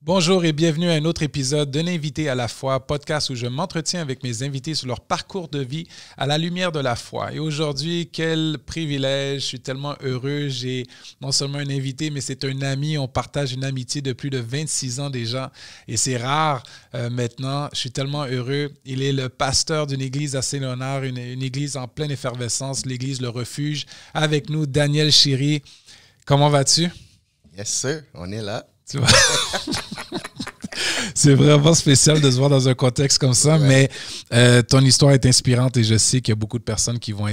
Bonjour et bienvenue à un autre épisode d'Un invité à la foi, podcast où je m'entretiens avec mes invités sur leur parcours de vie à la lumière de la foi. Et aujourd'hui, quel privilège, je suis tellement heureux. J'ai non seulement un invité, mais c'est un ami. On partage une amitié de plus de 26 ans déjà et c'est rare maintenant. Je suis tellement heureux. Il est le pasteur d'une église à Saint-Léonard, une église en pleine effervescence, l'église Le Refuge. Avec nous, Daniel Chéry. Comment vas-tu? Yes, sir. On est là. Tu vois? C'est vraiment spécial de se voir dans un contexte comme ça, ouais. Mais ton histoire est inspirante et je sais qu'il y a beaucoup de personnes qui vont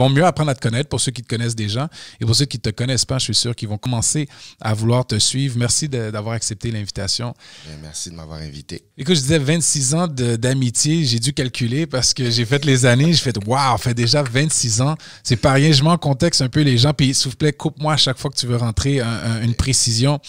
mieux apprendre à te connaître pour ceux qui te connaissent déjà et pour ceux qui ne te connaissent pas, je suis sûr qu'ils vont commencer à vouloir te suivre. Merci d'avoir accepté l'invitation. Merci de m'avoir invité. Écoute, je disais 26 ans d'amitié, j'ai dû calculer parce que j'ai fait les années, j'ai fait « Wow, ça fait déjà 26 ans ». C'est pas rien, je mets en contexte un peu les gens, puis s'il vous plaît, coupe-moi à chaque fois que tu veux rentrer une précision.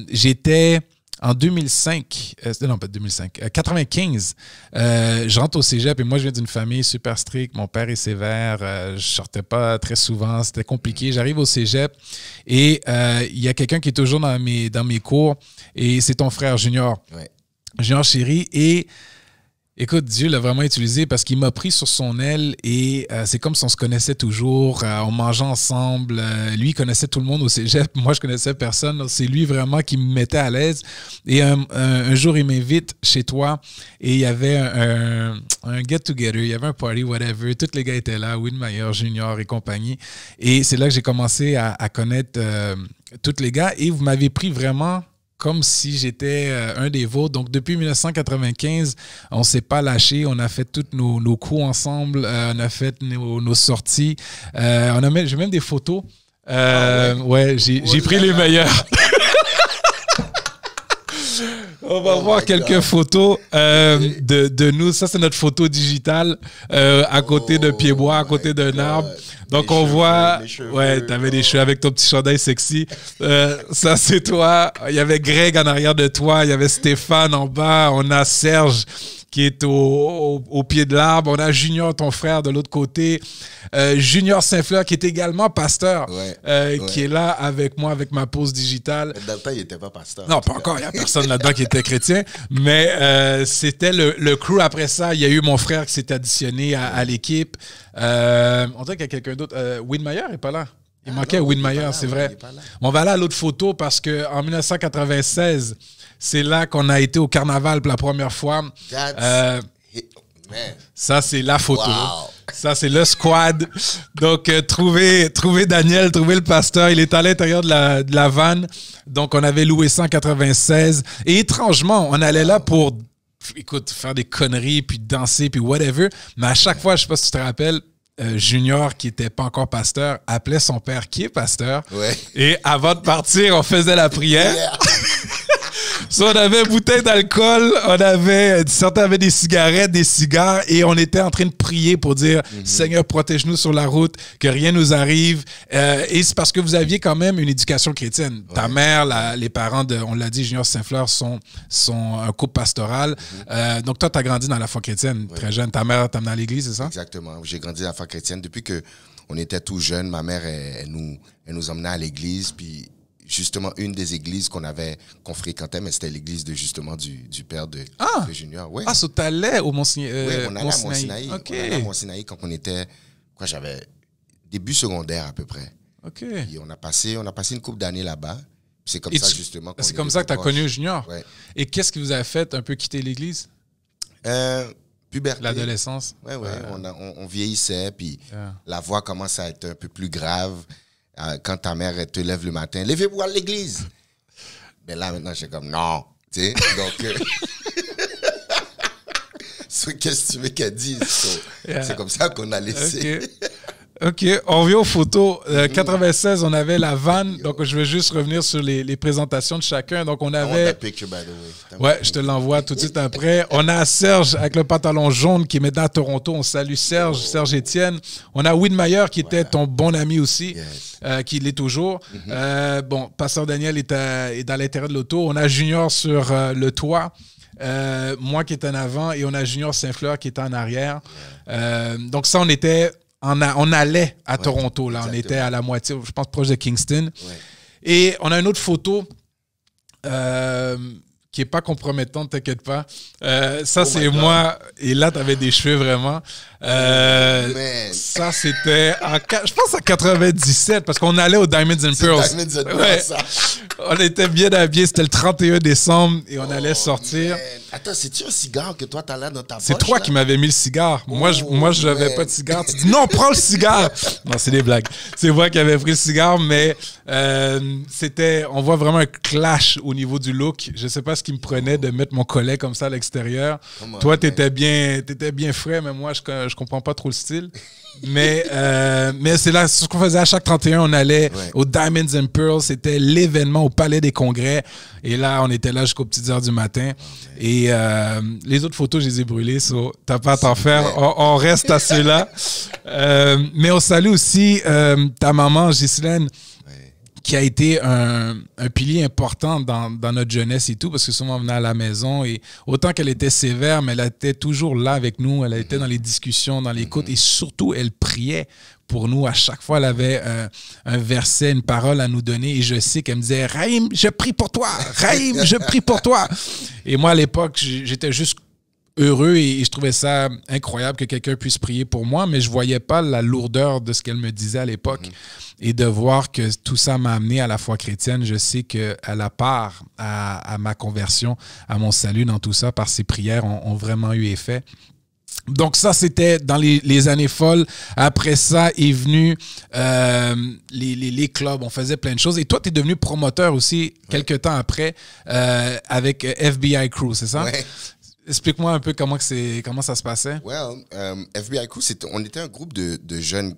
J'étais... En 2005, non pas 2005, 95, je rentre au cégep et moi je viens d'une famille super stricte. Mon père est sévère, je sortais pas très souvent, c'était compliqué. J'arrive au cégep et il y a quelqu'un qui est toujours dans mes cours et c'est ton frère Junior, ouais. Junior Chéry. Et écoute, Dieu l'a vraiment utilisé parce qu'il m'a pris sur son aile et c'est comme si on se connaissait toujours. On mangeait ensemble. Lui, il connaissait tout le monde au cégep. Moi, je connaissais personne. C'est lui vraiment qui me mettait à l'aise. Et un jour, il m'invite chez toi et il y avait un get-together. Il y avait un party, whatever. Tous les gars étaient là, Widmeyer, Junior et compagnie. Et c'est là que j'ai commencé à connaître tous les gars. Et vous m'avez pris vraiment... comme si j'étais un des vôtres. Donc, depuis 1995, on ne s'est pas lâché. On a fait tous nos coups ensemble. On a fait nos sorties. J'ai même des photos. Ouais, j'ai pris les meilleures. On va voir quelques photos de nous. Ça, c'est notre photo digitale à côté de Pied-Bois, à côté d'un arbre. Donc, on voit... Ouais, t'avais des cheveux avec ton petit chandail sexy. Ça, c'est toi. Il y avait Greg en arrière de toi. Il y avait Stéphane en bas. On a Serge qui est au pied de l'arbre. On a Junior, ton frère, de l'autre côté. Junior Saint-Fleur, qui est également pasteur, qui est là avec moi, avec ma pause digitale. Dans le temps, il n'était pas pasteur. Non, pas encore. Il n'y a personne là-dedans qui était chrétien. Mais c'était le crew. Après ça, il y a eu mon frère qui s'est additionné à l'équipe. On dirait qu'il y a quelqu'un d'autre. Widmeyer n'est pas là. Il manquait Widmeyer, c'est vrai. On va aller à l'autre photo parce qu'en 1996... c'est là qu'on a été au carnaval pour la première fois. Ça, c'est la photo. Wow. Ça, c'est le squad. Donc, trouver Daniel, trouver le pasteur. Il est à l'intérieur de la vanne. Donc, on avait loué ça en 96. Et étrangement, on allait là pour, écoute, faire des conneries, puis danser, puis whatever. Mais à chaque fois, je ne sais pas si tu te rappelles, Junior, qui n'était pas encore pasteur, appelait son père, qui est pasteur. Ouais. Et avant de partir, on faisait la prière. Yeah. So, on avait une bouteille d'alcool, certains avaient des cigarettes, des cigares, et on était en train de prier pour dire Seigneur, protège-nous sur la route, que rien nous arrive. Et c'est parce que vous aviez quand même une éducation chrétienne. Ouais. Ta mère, les parents on l'a dit, Junior Saint-Fleur sont un couple pastoral. Donc, toi, tu as grandi dans la foi chrétienne, très jeune. Ta mère t'a amené à l'église, c'est ça? Exactement. J'ai grandi dans la foi chrétienne. Depuis qu'on était tout jeunes, ma mère, elle nous emmenait à l'église, puis justement une des églises qu'on fréquentait, mais c'était l'église du père de Junior. Ouais. Ah, so t'allais au Mont-Sinaï? Oui, on allait à Mont-Sinaï. Okay. On allait à Mont-Sinaï quand on était, j'avais début secondaire à peu près. OK. Et on a passé une couple d'années là-bas. C'est comme ça justement. C'est comme ça que tu as connu Junior? Ouais. Et qu'est-ce qui vous a fait un peu quitter l'église? Puberté. L'adolescence? Oui. On vieillissait, puis la voix commence à être un peu plus grave. Quand ta mère elle te lève le matin, levez-vous à l'église. Mais là, maintenant, j'ai comme non. Tu sais, donc, qu'est-ce que tu veux qu'elle dise? C'est comme ça qu'on a laissé. Okay. OK, on revient aux photos. 96, on avait la vanne. Donc, je vais juste revenir sur les présentations de chacun. Donc, on avait... picture, by the way. Ouais, je te l'envoie tout de suite après. On a Serge avec le pantalon jaune qui est maintenant à Toronto. On salue Serge Étienne. On a Widmeyer qui était ton bon ami aussi, qui l'est toujours. Bon, Pasteur Daniel est dans l'intérieur de l'auto. On a Junior sur le toit. Moi qui est en avant et on a Junior Saint-Fleur qui est en arrière. Donc, ça, on allait à Toronto, là. Exactement. On était à la moitié, je pense, proche de Kingston. Ouais. Et on a une autre photo qui est pas compromettante, t'inquiète pas. Ça, c'est moi. Et là, t'avais des cheveux vraiment. Ça, c'était, je pense, en 97, parce qu'on allait au Diamonds and Pearls. Diamonds and Pearls, ça. On était bien habillés. C'était le 31 décembre et on allait sortir. Man. Attends, c'est-tu un cigare que toi, t'as là dans ta poche? C'est toi là? Qui m'avais mis le cigare. Moi, je n'avais pas de cigare. Tu dis, non, prends le cigare. Non, c'est des blagues. C'est moi qui avais pris le cigare, mais on voit vraiment un clash au niveau du look. Je sais pas ce qui me prenait de mettre mon collet comme ça à l'extérieur. Toi, t'étais bien frais, mais moi, je comprends pas trop le style. Mais c'est là, c'est ce qu'on faisait à chaque 31. On allait au Diamonds and Pearls. C'était l'événement au Palais des Congrès. Et là, on était là jusqu'aux petites heures du matin. Et les autres photos, je les ai brûlées. So, t'as pas à t'en faire. On reste à ceux-là. Mais on salue aussi ta maman, Ghislaine, qui a été un pilier important dans notre jeunesse et tout, parce que souvent on venait à la maison et autant qu'elle était sévère, mais elle était toujours là avec nous, elle était dans les discussions, dans l'écoute et surtout elle priait pour nous. À chaque fois, elle avait un verset, une parole à nous donner et je sais qu'elle me disait « Raïm, je prie pour toi! Raïm, je prie pour toi! » Et moi, à l'époque, j'étais juste heureux et je trouvais ça incroyable que quelqu'un puisse prier pour moi, mais je voyais pas la lourdeur de ce qu'elle me disait à l'époque. Et de voir que tout ça m'a amené à la foi chrétienne, je sais qu'elle a part à ma conversion, à mon salut dans tout ça, par ses prières ont vraiment eu effet. Donc ça, c'était dans les années folles. Après ça est venu les clubs, on faisait plein de choses. Et toi, tu es devenu promoteur aussi quelques temps après avec FBI Crew, c'est ça? Ouais. Explique-moi un peu comment ça se passait. Well, FBI Crew, on était un groupe de jeunes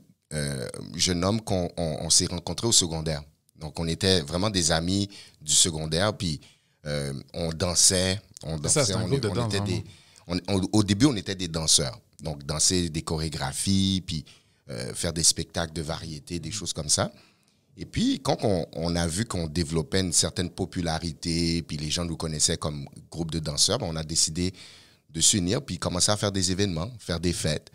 hommes qu'on s'est rencontrés au secondaire. Donc, on était vraiment des amis du secondaire, puis on dansait. Au début, on était des danseurs. Donc, danser des chorégraphies, puis faire des spectacles de variété, des choses comme ça. Et puis, quand on a vu qu'on développait une certaine popularité, puis les gens nous connaissaient comme groupe de danseurs, on a décidé de s'unir, puis commencer à faire des événements, faire des fêtes.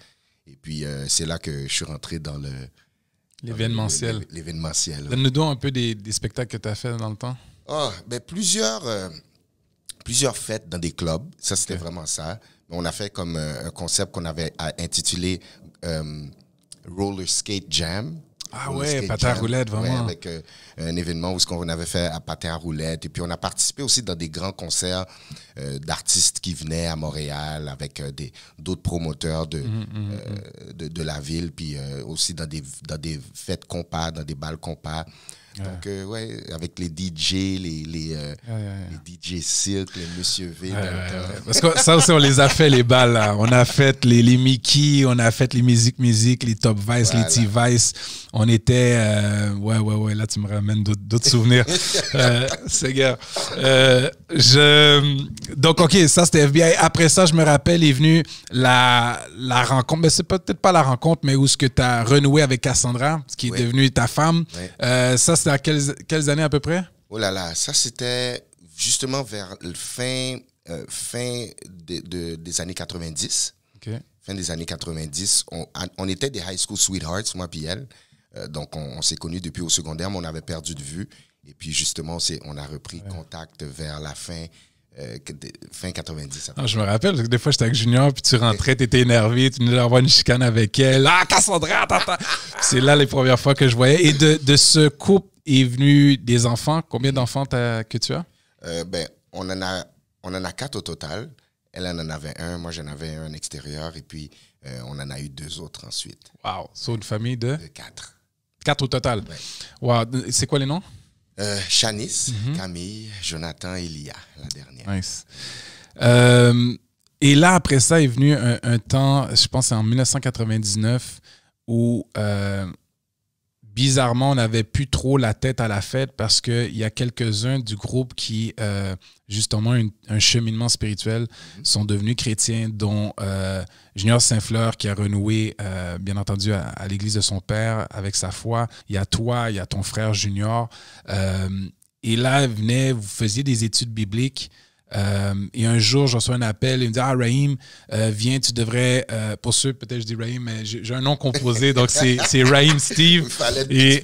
Et puis, c'est là que je suis rentré dans l'événementiel. L'événementiel. Donne-nous donc un peu des spectacles que tu as fait dans le temps. Plusieurs fêtes dans des clubs. Ça, c'était vraiment ça. On a fait comme un concept qu'on avait intitulé Roller Skate Jam. Ah ouais, patin à roulette, vraiment. Ouais, avec un événement où on avait fait à patin à roulette. Et puis, on a participé aussi dans des grands concerts d'artistes qui venaient à Montréal avec d'autres promoteurs de la ville. Puis aussi dans des fêtes compas, dans des balles compas. Donc, avec les DJ, les DJ Silk, les Monsieur V. Parce que ça aussi, on les a fait, les balles. Là. On a fait les Mickey, on a fait les Music, les Top Vice, les T-Vice. On était... là, tu me ramènes d'autres souvenirs. C'est gars. Donc, OK, ça, c'était FBI. Après ça, je me rappelle, est venue la rencontre. Mais c'est peut-être pas la rencontre, mais où ce que tu as renoué avec Cassandra, ce qui est devenue ta femme. Ça, c'était à quelles années à peu près? Oh là là, ça c'était justement vers le fin des années 90. Okay. Fin des années 90. On était des high school sweethearts, moi puis elle. Donc on s'est connus depuis au secondaire, mais on avait perdu de vue. Et puis justement, on a repris contact vers la fin 90. Non, je me rappelle, parce que des fois, j'étais avec Junior, puis tu rentrais, tu étais énervé, tu nous avoir une chicane avec elle. Ah, Cassandra, tata! C'est là les premières fois que je voyais. Et de ce couple est venu des enfants. Combien d'enfants que tu as? On en a 4 au total. Elle en avait un, moi j'en avais un extérieur, et puis on en a eu 2 autres ensuite. Wow! C'est une famille de 4. 4 au total? Ouais. Wow! C'est quoi les noms? Shanice, Camille, Jonathan et Lia, la dernière. Nice. Et là, après ça, est venu un temps, je pense c'est en 1999, où bizarrement, on n'avait plus trop la tête à la fête parce qu'il y a quelques-uns du groupe qui, justement, un cheminement spirituel, sont devenus chrétiens, dont Junior Saint-Fleur qui a renoué, bien entendu, à l'église de son père avec sa foi. Il y a toi, il y a ton frère Junior. Et là, vous faisiez des études bibliques Et un jour, je reçois un appel. Il me dit, ah, Raheem, viens, tu devrais... pour ceux, peut-être je dis Raheem, mais j'ai un nom composé, donc c'est Raheem Steve. Et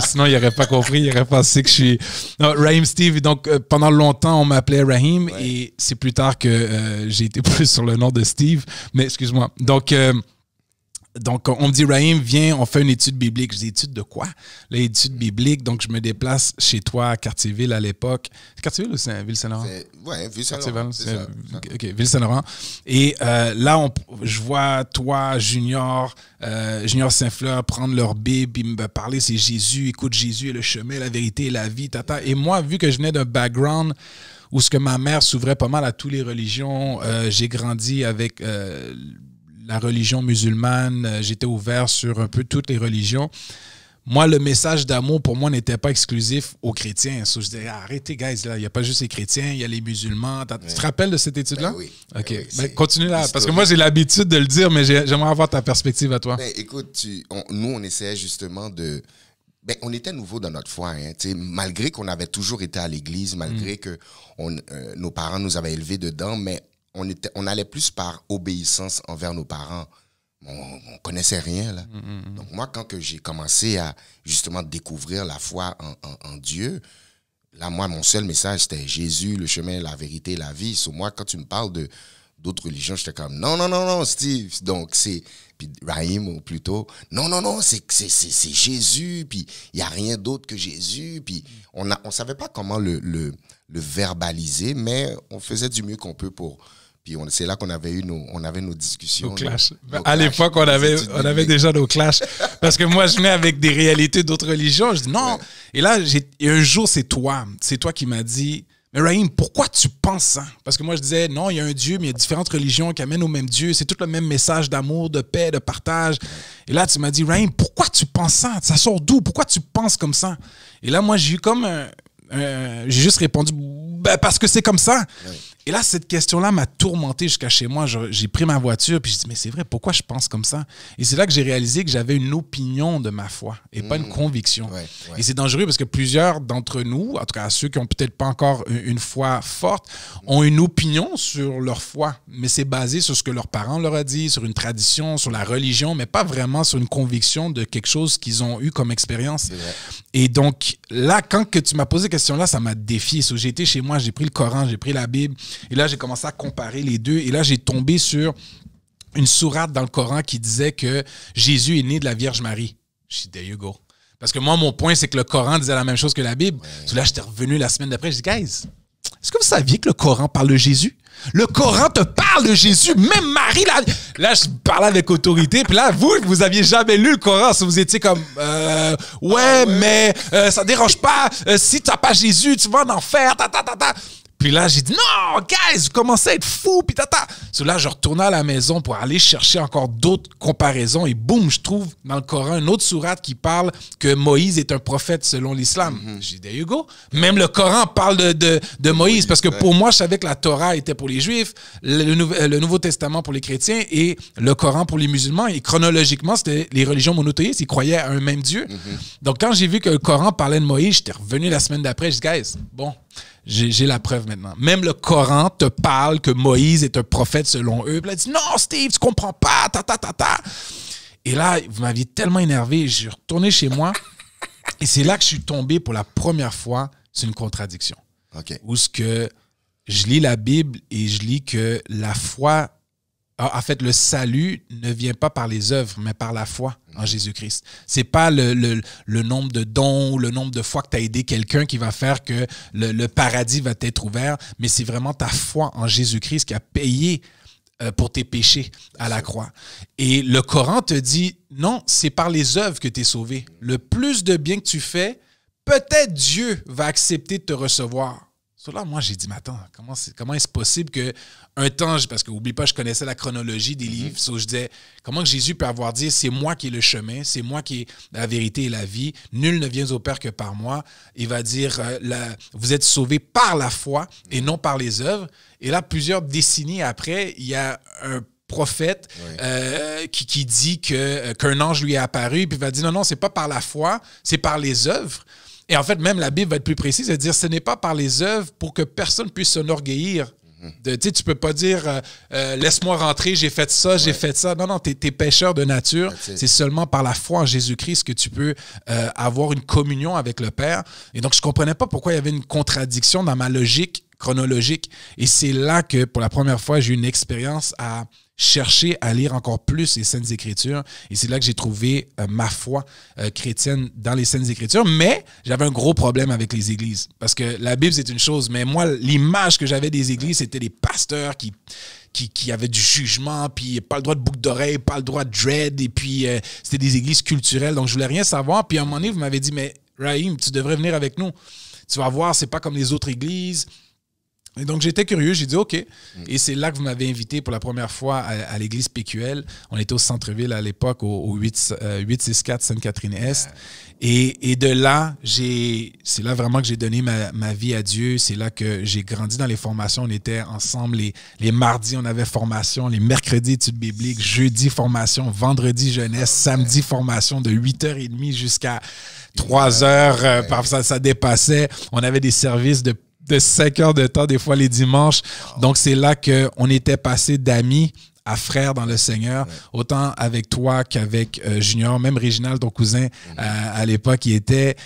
sinon, il n'aurait pas compris, il aurait pensé que je suis... Non, Raheem Steve. Donc, pendant longtemps, on m'appelait Raheem, et c'est plus tard que j'ai été plus sur le nom de Steve. Mais excuse-moi. Donc, on me dit, Raheem, viens, on fait une étude biblique. Je dis, étude de quoi? L'étude biblique. Donc, je me déplace chez toi à Cartierville à l'époque. C'est Cartierville ou c'est Ville-Saint-Laurent? Oui, Ville-Saint-Laurent. OK, Ville-Saint-Laurent. Et là, je vois toi, Junior Saint-Fleur prendre leur Bible et me parler, c'est Jésus. Écoute, Jésus est le chemin, la vérité et la vie. Tata. Et moi, vu que je venais d'un background où ce que ma mère s'ouvrait pas mal à toutes les religions, j'ai grandi avec... la religion musulmane, j'étais ouvert sur un peu toutes les religions. Moi, le message d'amour, pour moi, n'était pas exclusif aux chrétiens. So, je disais, arrêtez, guys, là, il n'y a pas juste les chrétiens, il y a les musulmans. Tu te rappelles de cette étude-là? Oui. OK. Ben, continue là, parce que moi, j'ai l'habitude de le dire, mais j'aimerais avoir ta perspective à toi. Ben, écoute, nous, on essayait justement de... Ben, on était nouveaux dans notre foi, hein, malgré qu'on avait toujours été à l'église, malgré que nos parents nous avaient élevés dedans, mais on allait plus par obéissance envers nos parents. On connaissait rien, là. Donc, moi, quand j'ai commencé à, justement, découvrir la foi en Dieu, là, moi, mon seul message, c'était Jésus, le chemin, la vérité, la vie. So, moi, quand tu me parles d'autres religions, j'étais comme, non, Steve. Donc, puis Raheem, plutôt, non, c'est Jésus, puis il n'y a rien d'autre que Jésus. Puis, on savait pas comment le verbaliser, mais on faisait du mieux qu'on peut pour... Puis c'est là qu'on avait nos discussions. Nos clashs. À l'époque, on avait déjà nos clashs. Parce que moi, je venais avec des réalités d'autres religions. Je dis non. Ouais. Et là, un jour, c'est toi qui m'as dit, mais Raheem, pourquoi tu penses ça? Parce que moi, je disais, non, il y a un Dieu, mais il y a différentes religions qui amènent au même Dieu. C'est tout le même message d'amour, de paix, de partage. Et là, tu m'as dit, Raheem, pourquoi tu penses ça? Ça sort d'où? Pourquoi tu penses comme ça? Et là, moi, j'ai eu comme j'ai juste répondu, parce que c'est comme ça. Ouais. Et là, cette question-là m'a tourmenté jusqu'à chez moi. J'ai pris ma voiture, puis je dis, mais c'est vrai, pourquoi je pense comme ça? Et c'est là que j'ai réalisé que j'avais une opinion de ma foi et pas une conviction. Ouais. Et c'est dangereux parce que plusieurs d'entre nous, en tout cas ceux qui n'ont peut-être pas encore une foi forte, ont une opinion sur leur foi, mais c'est basé sur ce que leurs parents leur ont dit, sur une tradition, sur la religion, mais pas vraiment sur une conviction de quelque chose qu'ils ont eu comme expérience. Et donc, là, quand que tu m'as posé cette question-là, ça m'a défié. So, j'ai été chez moi, j'ai pris le Coran, j'ai pris la Bible, et là, j'ai commencé à comparer les deux. Et là, j'ai tombé sur une sourate dans le Coran qui disait que Jésus est né de la Vierge Marie. Je dis, there you go. Parce que moi, mon point, c'est que le Coran disait la même chose que la Bible. So, là, j'étais revenu la semaine d'après. Je dis, guys, est-ce que vous saviez que le Coran parle de Jésus? Le Coran te parle de Jésus. Même Marie, là je parlais avec autorité. Puis là, vous aviez jamais lu le Coran. Si vous étiez comme, mais ça dérange pas. Si tu n'as pas Jésus, tu vas en enfer. Puis là, j'ai dit, non, guys, vous commencez à être fous, puis tata. So là, je retournais à la maison pour aller chercher encore d'autres comparaisons. Et boum, je trouve dans le Coran une autre sourate qui parle que Moïse est un prophète selon l'islam. J'ai dit, there you go. Même le Coran parle de Moïse, parce que pour moi, je savais que la Torah était pour les Juifs, le Nouveau Testament pour les chrétiens et le Coran pour les musulmans. Et chronologiquement, c'était les religions monothéistes. Ils croyaient à un même Dieu. Donc, quand j'ai vu que le Coran parlait de Moïse, j'étais revenu la semaine d'après. Je dis, guys, bon... J'ai la preuve maintenant. Même le Coran te parle que Moïse est un prophète selon eux. Puis là, il dit, non, Steve, tu comprends pas, Et là, vous m'aviez tellement énervé, je suis retourné chez moi. Et c'est là que je suis tombé pour la première fois sur une contradiction. Okay. Où ce que je lis la Bible et je lis que la foi... En fait, le salut ne vient pas par les œuvres, mais par la foi en Jésus-Christ. C'est pas le nombre de dons ou le nombre de fois que tu as aidé quelqu'un qui va faire que le paradis va t'être ouvert, mais c'est vraiment ta foi en Jésus-Christ qui a payé pour tes péchés à la croix. Et le Coran te dit, non, c'est par les œuvres que tu es sauvé. Le plus de bien que tu fais, peut-être Dieu va accepter de te recevoir. So là, moi, j'ai dit, mais attends, comment est-ce possible qu'un temps, parce que n'oublie pas, je connaissais la chronologie des livres, so je disais, comment que Jésus peut avoir dit, c'est moi qui est le chemin, c'est moi qui est la vérité et la vie, nul ne vient au Père que par moi. Il va dire, vous êtes sauvés par la foi et non par les œuvres. Et là, plusieurs décennies après, il y a un prophète qui dit qu'un ange lui est apparu, puis il va dire, non, c'est pas par la foi, c'est par les œuvres. Et en fait, même la Bible va être plus précise, elle va dire, ce n'est pas par les œuvres pour que personne puisse s'enorgueillir. Tu ne peux pas dire laisse-moi rentrer, j'ai fait ça, j'ai fait ça. Non, non, tu es pécheur de nature. C'est seulement par la foi en Jésus-Christ que tu peux avoir une communion avec le Père. Et donc, je ne comprenais pas pourquoi il y avait une contradiction dans ma logique chronologique. Et c'est là que, pour la première fois, j'ai eu une expérience à chercher à lire encore plus les Saintes Écritures. Et c'est là que j'ai trouvé ma foi chrétienne dans les Saintes Écritures. Mais j'avais un gros problème avec les églises. Parce que la Bible, c'est une chose. Mais moi, l'image que j'avais des églises, c'était des pasteurs qui avaient du jugement, puis pas le droit de boucle d'oreille, pas le droit de dread. Et puis, c'était des églises culturelles. Donc, je voulais rien savoir. Puis, à un moment donné, vous m'avez dit, mais Raheem, tu devrais venir avec nous. Tu vas voir, c'est pas comme les autres églises. Et donc, j'étais curieux, j'ai dit OK. Et c'est là que vous m'avez invité pour la première fois à l'église PQL. On était au centre-ville à l'époque, au 864 Sainte-Catherine-Est. Et de là, c'est là vraiment que j'ai donné ma vie à Dieu. C'est là que j'ai grandi dans les formations. On était ensemble les mardis, on avait formation. Les mercredis, études bibliques. Jeudi, formation. Vendredi, jeunesse. Samedi, formation de 8h30 jusqu'à 3h. Parfois, ça dépassait. On avait des services de 5 heures de temps, des fois les dimanches. Donc, c'est là qu'on était passé d'amis à frères dans le Seigneur, autant avec toi qu'avec Junior, même Réginald, ton cousin, à l'époque, il était.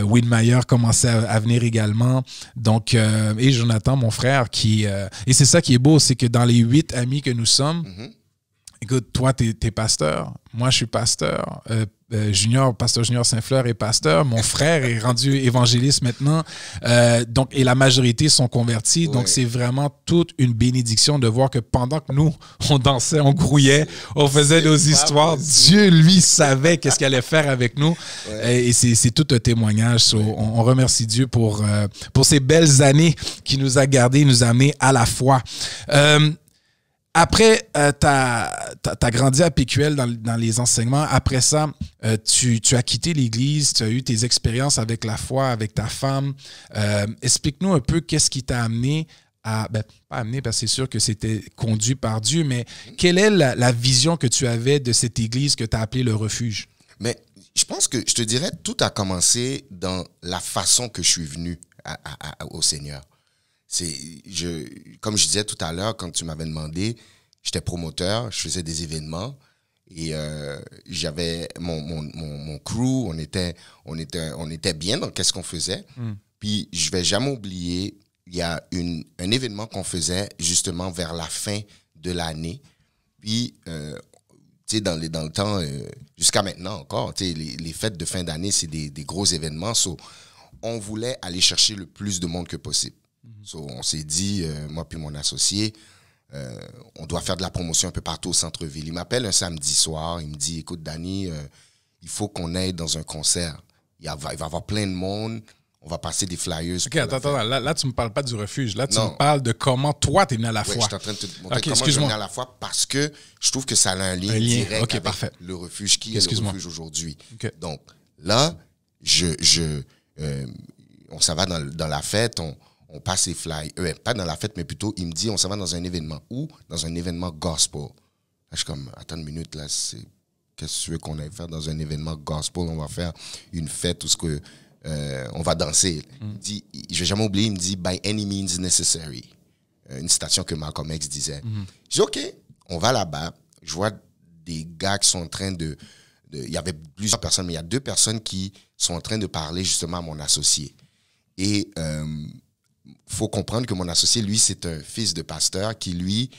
Widmeyer commençait à venir également. Donc, et Jonathan, mon frère, et c'est ça qui est beau, c'est que dans les 8 amis que nous sommes, écoute, toi, t'es pasteur, moi, je suis pasteur, Pasteur Junior Saint-Fleur est pasteur. Mon frère est rendu évangéliste maintenant. Donc, et la majorité sont convertis. Donc, c'est vraiment toute une bénédiction de voir que pendant que nous, on dansait, on grouillait, on faisait nos histoires, Dieu, lui, savait qu'est-ce qu'il allait faire avec nous. Et c'est tout un témoignage. So, on remercie Dieu pour ces belles années qu'il nous a gardées, nous a amenés à la foi. Après, tu as grandi à PQL dans les enseignements. Après ça, tu as quitté l'Église, tu as eu tes expériences avec la foi, avec ta femme. Explique-nous un peu qu'est-ce qui t'a amené à... pas amené, parce que c'est sûr que c'était conduit par Dieu, mais quelle est la vision que tu avais de cette Église que tu as appelée le refuge? Mais je pense que, je te dirais, tout a commencé dans la façon que je suis venu au Seigneur. Comme je disais tout à l'heure, quand tu m'avais demandé, j'étais promoteur, je faisais des événements et j'avais mon crew, on était bien dans qu'est-ce qu'on faisait. Puis je vais jamais oublier, il y a un événement qu'on faisait justement vers la fin de l'année. Puis, tu sais, dans le temps, jusqu'à maintenant encore, tu sais, les fêtes de fin d'année, c'est des gros événements. So, on voulait aller chercher le plus de monde que possible. So, on s'est dit, moi puis mon associé, on doit faire de la promotion un peu partout au centre-ville. Il m'appelle un samedi soir, il me dit, écoute, Danny, il faut qu'on aille dans un concert. Il va y avoir plein de monde, on va passer des flyers. OK, attends, là, tu ne me parles pas du refuge. Là, tu me parles de comment toi, tu es venu à la foi. Je suis en train de te montrer comment je suis venu à la foi parce que je trouve que ça a un lien direct avec le refuge qui est le refuge aujourd'hui. Donc, là, on s'en va dans la fête, on passe les flyers. Pas dans la fête, mais plutôt, il me dit, on s'en va dans un événement. Où? Dans un événement gospel. Là, je suis comme, attends une minute, là, qu'est-ce que tu veux qu'on aille faire dans un événement gospel? On va faire une fête où on va danser. Il me dit, je ne vais jamais oublier, il me dit, by any means necessary. Une citation que Malcolm X disait. Je dis, OK, on va là-bas. Je vois des gars qui sont en train il y avait plusieurs personnes, mais il y a 2 personnes qui sont en train de parler justement à mon associé. Et faut comprendre que mon associé, lui, c'est un fils de pasteur qui, lui,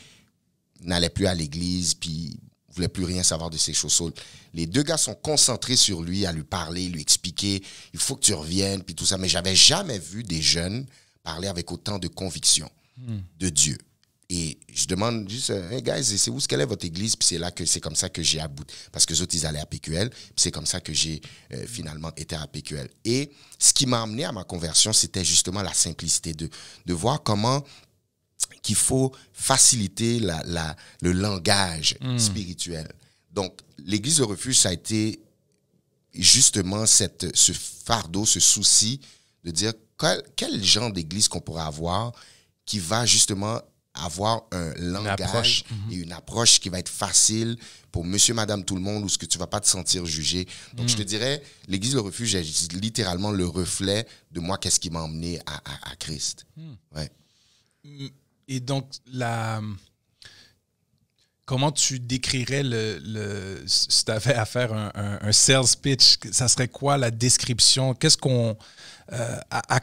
n'allait plus à l'église, puis ne voulait plus rien savoir de ces choses. Les 2 gars sont concentrés sur lui, à lui parler, lui expliquer, il faut que tu reviennes, puis tout ça. Mais je n'avais jamais vu des jeunes parler avec autant de conviction de Dieu. Et je demande juste, hey guys, c'est où quelle est votre église? Puis c'est comme ça que j'ai abouti. Parce que les autres, ils allaient à PQL. Puis c'est comme ça que j'ai finalement été à PQL. Et ce qui m'a amené à ma conversion, c'était justement la simplicité de voir comment qu'il faut faciliter le langage spirituel. Donc, l'église de refuge, ça a été justement ce fardeau, ce souci de dire quel genre d'église qu'on pourrait avoir qui va justement avoir un langage et une approche qui va être facile pour monsieur, madame, tout le monde, où ce que tu ne vas pas te sentir jugé. Donc, je te dirais, l'Église Le Refuge est littéralement le reflet de moi, qu'est-ce qui m'a emmené à Christ. Ouais. Et donc, comment tu décrirais si tu avais à faire un sales pitch, ça serait quoi la description? Qu'est-ce qu'on...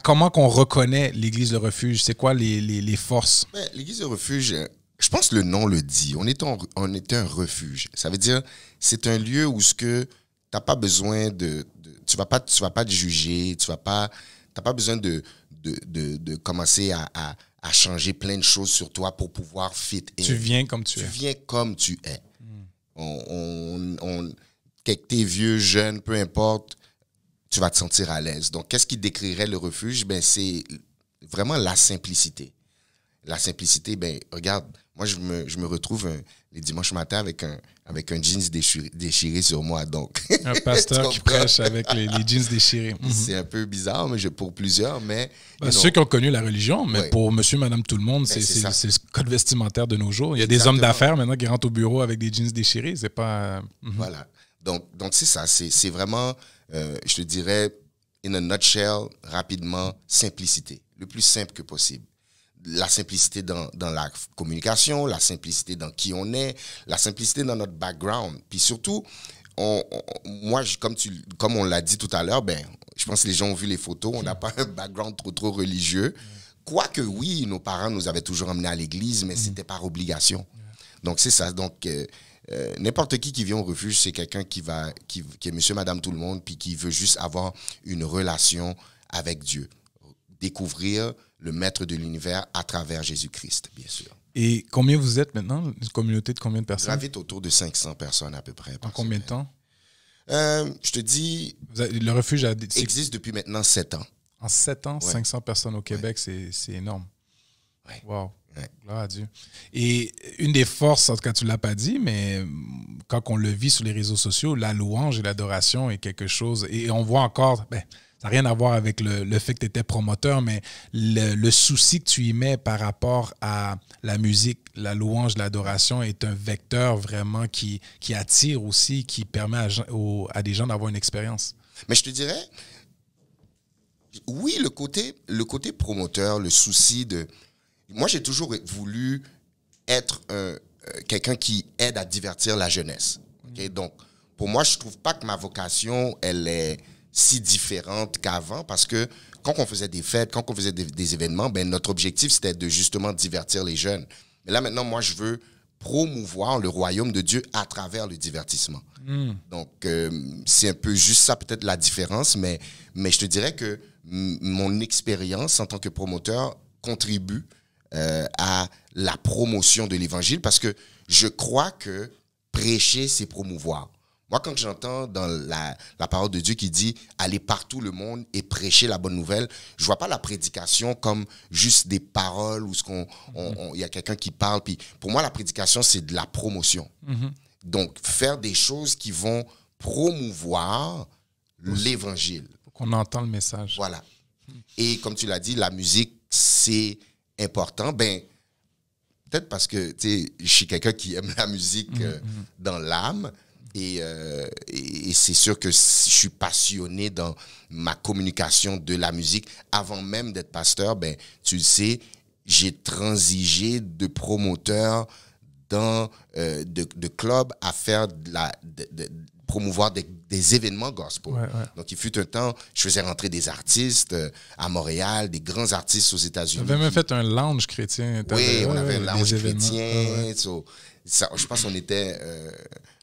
comment qu'on reconnaît l'Église Le Refuge? C'est quoi les forces? L'Église Le Refuge, je pense que le nom le dit. On est un refuge. Ça veut dire, c'est un lieu où ce que tu n'as pas besoin tu vas pas te juger, tu n'as pas besoin de commencer à changer plein de choses sur toi pour pouvoir fit in. Tu viens comme tu es. Tu viens comme tu es. Que t'es vieux, jeune, peu importe, tu vas te sentir à l'aise. Donc, qu'est-ce qui décrirait le refuge? C'est vraiment la simplicité. La simplicité, regarde, moi, je me retrouve les dimanches matins avec un jeans déchiré sur moi. Donc, un pasteur qui prêche avec les jeans déchirés. C'est un peu bizarre pour plusieurs, mais... ceux qui ont connu la religion, mais pour monsieur, madame, tout le monde, c'est le code vestimentaire de nos jours. Il y a des hommes d'affaires maintenant qui rentrent au bureau avec des jeans déchirés. C'est pas... Voilà. Donc c'est ça. C'est vraiment, je te dirais, in a nutshell, rapidement, simplicité. Le plus simple que possible. La simplicité dans la communication, la simplicité dans qui on est, la simplicité dans notre background. Puis surtout, moi, comme on l'a dit tout à l'heure, je pense que les gens ont vu les photos, on n'a pas un background trop religieux. Quoique oui, nos parents nous avaient toujours emmenés à l'église, mais c'était par obligation. Donc c'est ça. Donc n'importe qui vient au refuge, c'est quelqu'un qui est monsieur, madame, tout le monde, puis qui veut juste avoir une relation avec Dieu. Découvrir le maître de l'univers à travers Jésus-Christ, bien sûr. Et combien vous êtes maintenant? Une communauté de combien de personnes? Gravite autour de 500 personnes à peu près. En combien de temps? Je te dis... Le refuge existe depuis maintenant 7 ans. En 7 ans, 500 personnes au Québec, c'est énorme. Ouais. Wow. Ouais. Gloire à Dieu. Et une des forces, en tout cas, tu ne l'as pas dit, mais quand on le vit sur les réseaux sociaux, la louange et l'adoration est quelque chose. Et on voit encore... ça n'a rien à voir avec le fait que tu étais promoteur, mais le souci que tu y mets par rapport à la musique, la louange, l'adoration est un vecteur vraiment qui attire aussi, qui permet à des gens d'avoir une expérience. Mais je te dirais, oui, le côté promoteur, le souci de... Moi, j'ai toujours voulu être quelqu'un qui aide à divertir la jeunesse. Okay? Donc, pour moi, je ne trouve pas que ma vocation, elle est si différente qu'avant, parce que quand on faisait des fêtes, quand on faisait des événements, notre objectif, c'était de justement divertir les jeunes. Mais là, maintenant, moi, je veux promouvoir le royaume de Dieu à travers le divertissement. Donc, c'est un peu juste ça, peut-être, la différence, mais je te dirais que mon expérience en tant que promoteur contribue à la promotion de l'Évangile, parce que je crois que prêcher, c'est promouvoir. Moi, quand j'entends dans la parole de Dieu qui dit « Allez partout le monde et prêcher la bonne nouvelle », je ne vois pas la prédication comme juste des paroles où y a quelqu'un qui parle. Puis pour moi, la prédication, c'est de la promotion. Donc, faire des choses qui vont promouvoir l'Évangile. Pour qu'on entende le message. Voilà. Et comme tu l'as dit, la musique, c'est important. Peut-être parce que je suis quelqu'un qui aime la musique dans l'âme. Et c'est sûr que je suis passionné dans ma communication de la musique. Avant même d'être pasteur, tu le sais, j'ai transigé de promoteur de clubs à faire promouvoir des événements gospel. Ouais. Donc, il fut un temps, je faisais rentrer des artistes à Montréal, des grands artistes aux États-Unis. Tu avais même fait un lounge chrétien. Oui, on avait un lounge chrétien. Je pense qu'on était...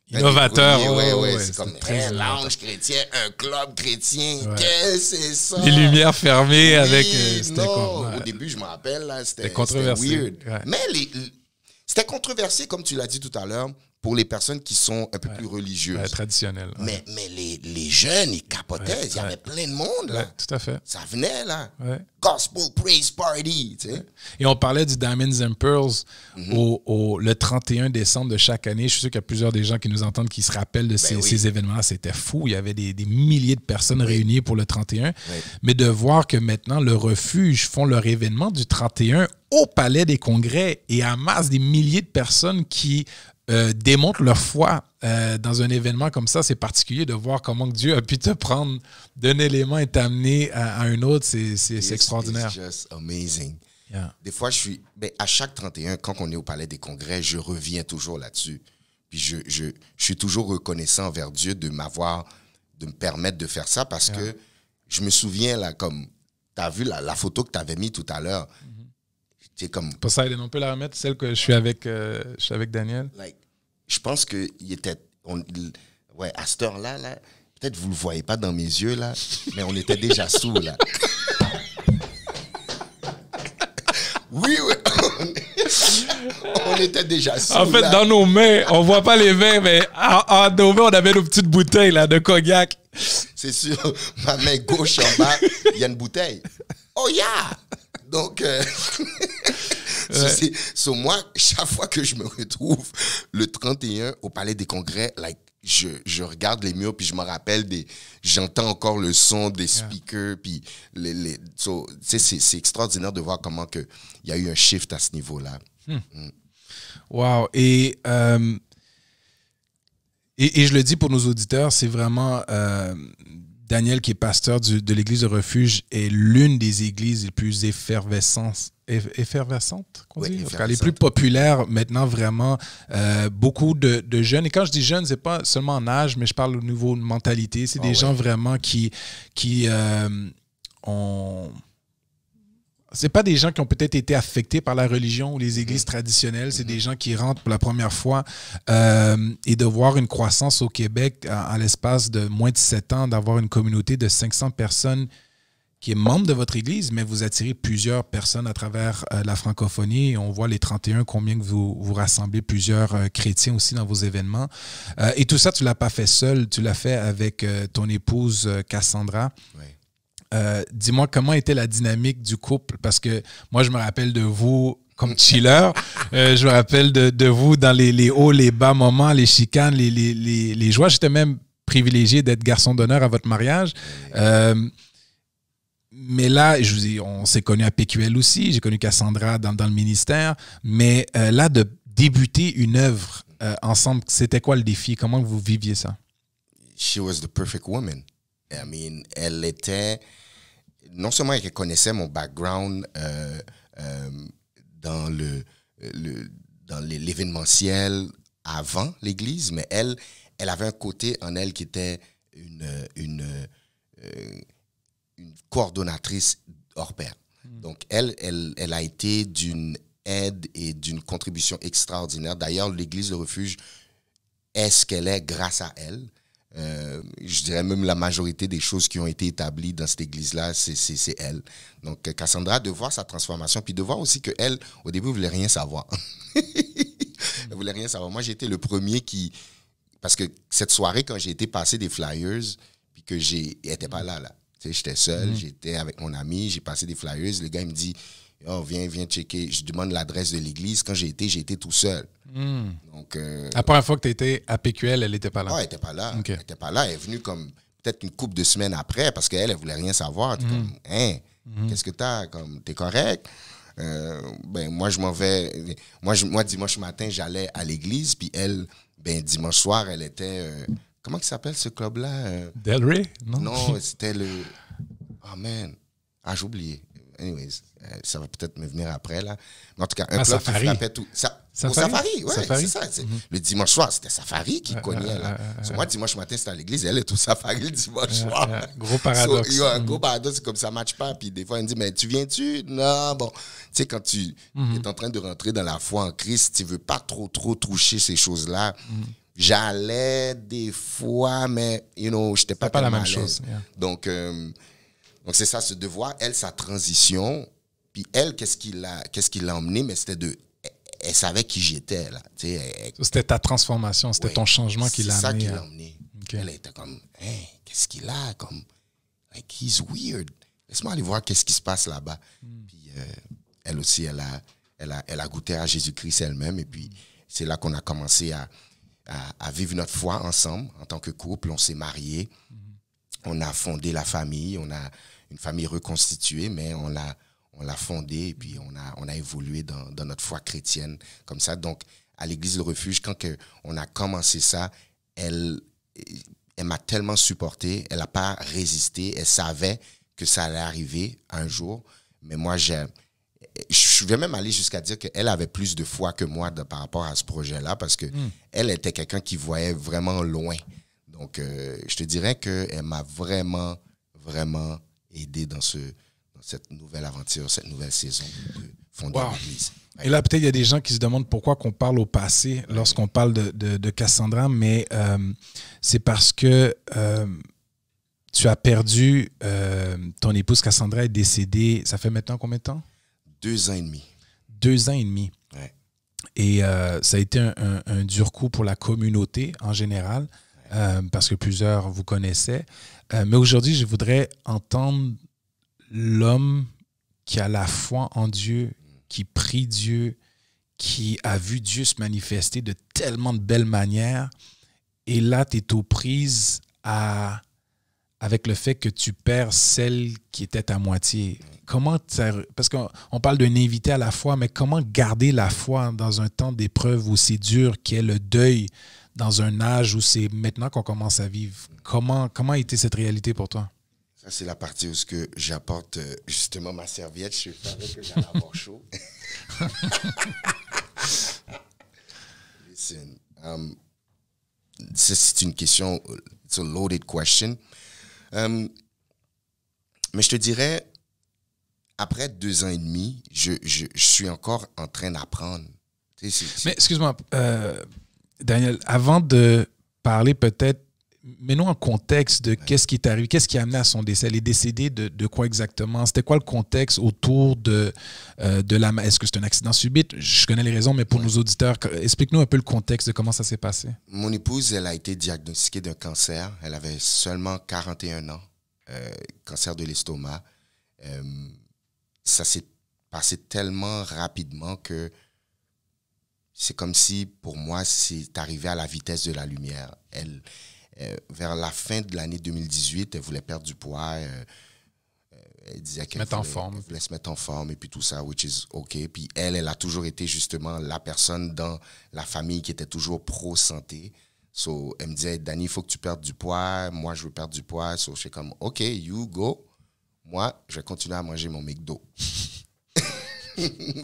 innovateur. Oui, c'est comme un lounge chrétien, un club chrétien. Ouais. Qu'est-ce que c'est ça? Les lumières fermées avec... Au début, je me rappelle, là, c'était controversé. weird. Ouais. Mais c'était controversé, comme tu l'as dit tout à l'heure, pour les personnes qui sont un peu plus religieuses. Traditionnelles. Mais les jeunes, ils capotaient. Il y avait plein de monde, là. Tout à fait. Ça venait, là. Ouais. Gospel Praise Party, tu sais. Et on parlait du Diamonds and Pearls le 31 décembre de chaque année. Je suis sûr qu'il y a plusieurs des gens qui nous entendent qui se rappellent de ces événements-là. C'était fou. Il y avait des milliers de personnes réunies pour le 31. Mais de voir que maintenant, le refuge font leur événement du 31 au Palais des Congrès et amassent des milliers de personnes qui démontrent leur foi dans un événement comme ça, c'est particulier de voir comment Dieu a pu te prendre d'un élément et t'amener à un autre. C'est extraordinaire. It's just amazing. Yeah. Des fois, à chaque 31, quand on est au Palais des Congrès, je reviens toujours là-dessus. Puis je suis toujours reconnaissant envers Dieu de me permettre de faire ça parce que je me souviens, là, comme tu as vu la photo que tu avais mis tout à l'heure. C'est comme... Poseidon, on peut la remettre, celle que je suis avec Daniel. Like, je pense qu'il était... à cette heure-là, là, peut-être vous ne le voyez pas dans mes yeux, là, mais on était déjà sous, là. Oui. On était déjà sous, en fait, là. dans nos mains, on voit pas les vins, mais en nos mains, on avait nos petites bouteilles là, de cognac. C'est sûr, ma main gauche en bas, il y a une bouteille. Oh yeah! Donc, moi, chaque fois que je me retrouve le 31 au Palais des Congrès, like, je regarde les murs, puis je me rappelle j'entends encore le son des speakers, puis c'est extraordinaire de voir comment il y a eu un shift à ce niveau-là. Wow! Et je le dis pour nos auditeurs, c'est vraiment... Daniel, qui est pasteur de l'Église de Refuge, est l'une des églises les plus effervescentes, les plus populaires maintenant, vraiment. Beaucoup de jeunes. Et quand je dis jeunes, c'est pas seulement en âge, mais je parle au niveau de mentalité. C'est des gens vraiment qui ont... C'est pas des gens qui ont peut-être été affectés par la religion ou les églises traditionnelles. C'est des gens qui rentrent pour la première fois et de voir une croissance au Québec en l'espace de moins de 7 ans, d'avoir une communauté de 500 personnes qui est membre de votre église, mais vous attirez plusieurs personnes à travers la francophonie. Et on voit les 31, combien que vous rassemblez plusieurs chrétiens aussi dans vos événements. Et tout ça, tu l'as pas fait seul, tu l'as fait avec ton épouse Cassandra. Oui. Dis-moi, comment était la dynamique du couple? Parce que moi, je me rappelle de vous comme chiller. Je me rappelle de vous dans les hauts, les bas moments, les chicanes, les joies. J'étais même privilégié d'être garçon d'honneur à votre mariage. Mais là, je vous dis, on s'est connus à PQL aussi. J'ai connu Cassandra dans le ministère. Mais là, de débuter une œuvre ensemble, c'était quoi le défi? Comment vous viviez ça? She was the perfect woman. I mean, elle était... Non seulement elle connaissait mon background dans l'événementiel avant l'Église, mais elle avait un côté en elle qui était une coordonnatrice hors pair. Donc, elle a été d'une aide et d'une contribution extraordinaire. D'ailleurs, l'Église de Refuge est ce qu'elle est grâce à elle. Je dirais même la majorité des choses qui ont été établies dans cette église-là, c'est elle. Donc, Cassandra, de voir sa transformation, puis de voir aussi qu'elle, au début, ne voulait rien savoir. Elle voulait rien savoir. Moi, j'ai été le premier qui... Parce que cette soirée, quand j'ai été passer des flyers, puis que elle n'était pas là. Tu sais, j'étais seul, j'étais avec mon ami, j'ai passé des flyers. Le gars, il me dit, oh, viens checker. Je demande l'adresse de l'église. Quand j'ai été tout seul. Donc, la première fois que tu étais à PQL, elle n'était pas là? Non, elle n'était pas là. Okay. Elle n'était pas là. Elle est venue comme peut-être une couple de semaines après parce qu'elle ne voulait rien savoir. Comme, hein, qu'est-ce que t'as? T'es correct? Moi, je m'en vais. Moi, dimanche matin, j'allais à l'église. Puis elle, dimanche soir, elle était... comment il s'appelle ce club-là? Delray? Non, c'était le... Oh, man. Ah, j'ai oublié. Anyways, ça va peut-être me venir après, là. Mais en tout cas, un club qui frappait tout... Au Safari, oui, c'est ça. Le dimanche soir, c'était Safari qui cognait, là. Moi, dimanche matin, c'était à l'église, et elle est au Safari le dimanche soir. Gros paradoxe. Gros paradoxe, c'est comme ça ne matche pas. Puis des fois, elle me dit, mais tu viens-tu? Non, bon. Tu sais, quand tu es en train de rentrer dans la foi en Christ, tu ne veux pas trop toucher ces choses-là. J'allais des fois, mais, je n'étais pas la même chose. Yeah. Donc, c'est ça, ce devoir, elle, sa transition. Puis elle, qu'est-ce qui l'a emmené? Mais c'était elle savait qui j'étais, là. C'était ta transformation, c'était ton changement qui l'a amené. C'est ça qui l'a amené. Okay. Elle était comme, hey, qu'est-ce qu'il a? Comme, like, he's weird. Laisse-moi aller voir qu'est-ce qui se passe là-bas. Puis elle aussi, elle a goûté à Jésus-Christ elle-même. Et puis, c'est là qu'on a commencé à vivre notre foi ensemble en tant que couple. On s'est mariés. On a fondé la famille. On a une famille reconstituée, mais on l'a fondée et puis on a évolué dans notre foi chrétienne comme ça. Donc, à l'Église Le Refuge, quand on a commencé ça, elle m'a tellement supporté. Elle n'a pas résisté. Elle savait que ça allait arriver un jour. Mais moi, je vais même aller jusqu'à dire qu'elle avait plus de foi que moi par rapport à ce projet-là parce que elle était quelqu'un qui voyait vraiment loin. Donc, je te dirais qu'elle m'a vraiment, vraiment aidé dans cette nouvelle aventure, cette nouvelle saison de fonder l'Église. Et là, peut-être il y a des gens qui se demandent pourquoi qu'on parle au passé lorsqu'on parle de Cassandra, mais c'est parce que tu as perdu, ton épouse Cassandra est décédée, ça fait maintenant combien de temps? 2 ans et demi. 2 ans et demi. Ouais. Et ça a été un dur coup pour la communauté en général, parce que plusieurs vous connaissaient. Mais aujourd'hui, je voudrais entendre l'homme qui a la foi en Dieu, qui prie Dieu, qui a vu Dieu se manifester de tellement de belles manières. Et là, tu es aux prises avec le fait que tu perds celle qui était à moitié. Comment parce qu'on parle d'un invité à la foi, mais comment garder la foi dans un temps d'épreuve aussi dur qu'est le deuil, dans un âge où c'est maintenant qu'on commence à vivre? Comment a été cette réalité pour toi? Ça, c'est la partie où j'apporte justement ma serviette. Je savais que j'allais avoir chaud. Listen, c'est une question, it's a loaded question. Mais je te dirais, après 2 ans et demi, je suis encore en train d'apprendre. Mais excuse-moi, Daniel, avant de parler peut-être, mets-nous en contexte de qu'est-ce qui est arrivé, qu'est-ce qui a amené à son décès. Elle est décédée de quoi exactement? C'était quoi le contexte autour de la... Est-ce que c'est un accident subit? Je connais les raisons, mais pour nos auditeurs, explique-nous un peu le contexte de comment ça s'est passé. Mon épouse, elle a été diagnostiquée d'un cancer. Elle avait seulement 41 ans, cancer de l'estomac. Ça s'est passé tellement rapidement que c'est comme si, pour moi, c'est arrivé à la vitesse de la lumière. Vers la fin de l'année 2018, elle voulait perdre du poids. Elle disait qu'elle voulait se mettre en forme et puis tout ça, which is OK. Puis elle a toujours été justement la personne dans la famille qui était toujours pro-santé. So, elle me disait, Danny, il faut que tu perdes du poids. Moi, je veux perdre du poids. So, je suis comme, OK, you go. Moi, je vais continuer à manger mon McDo.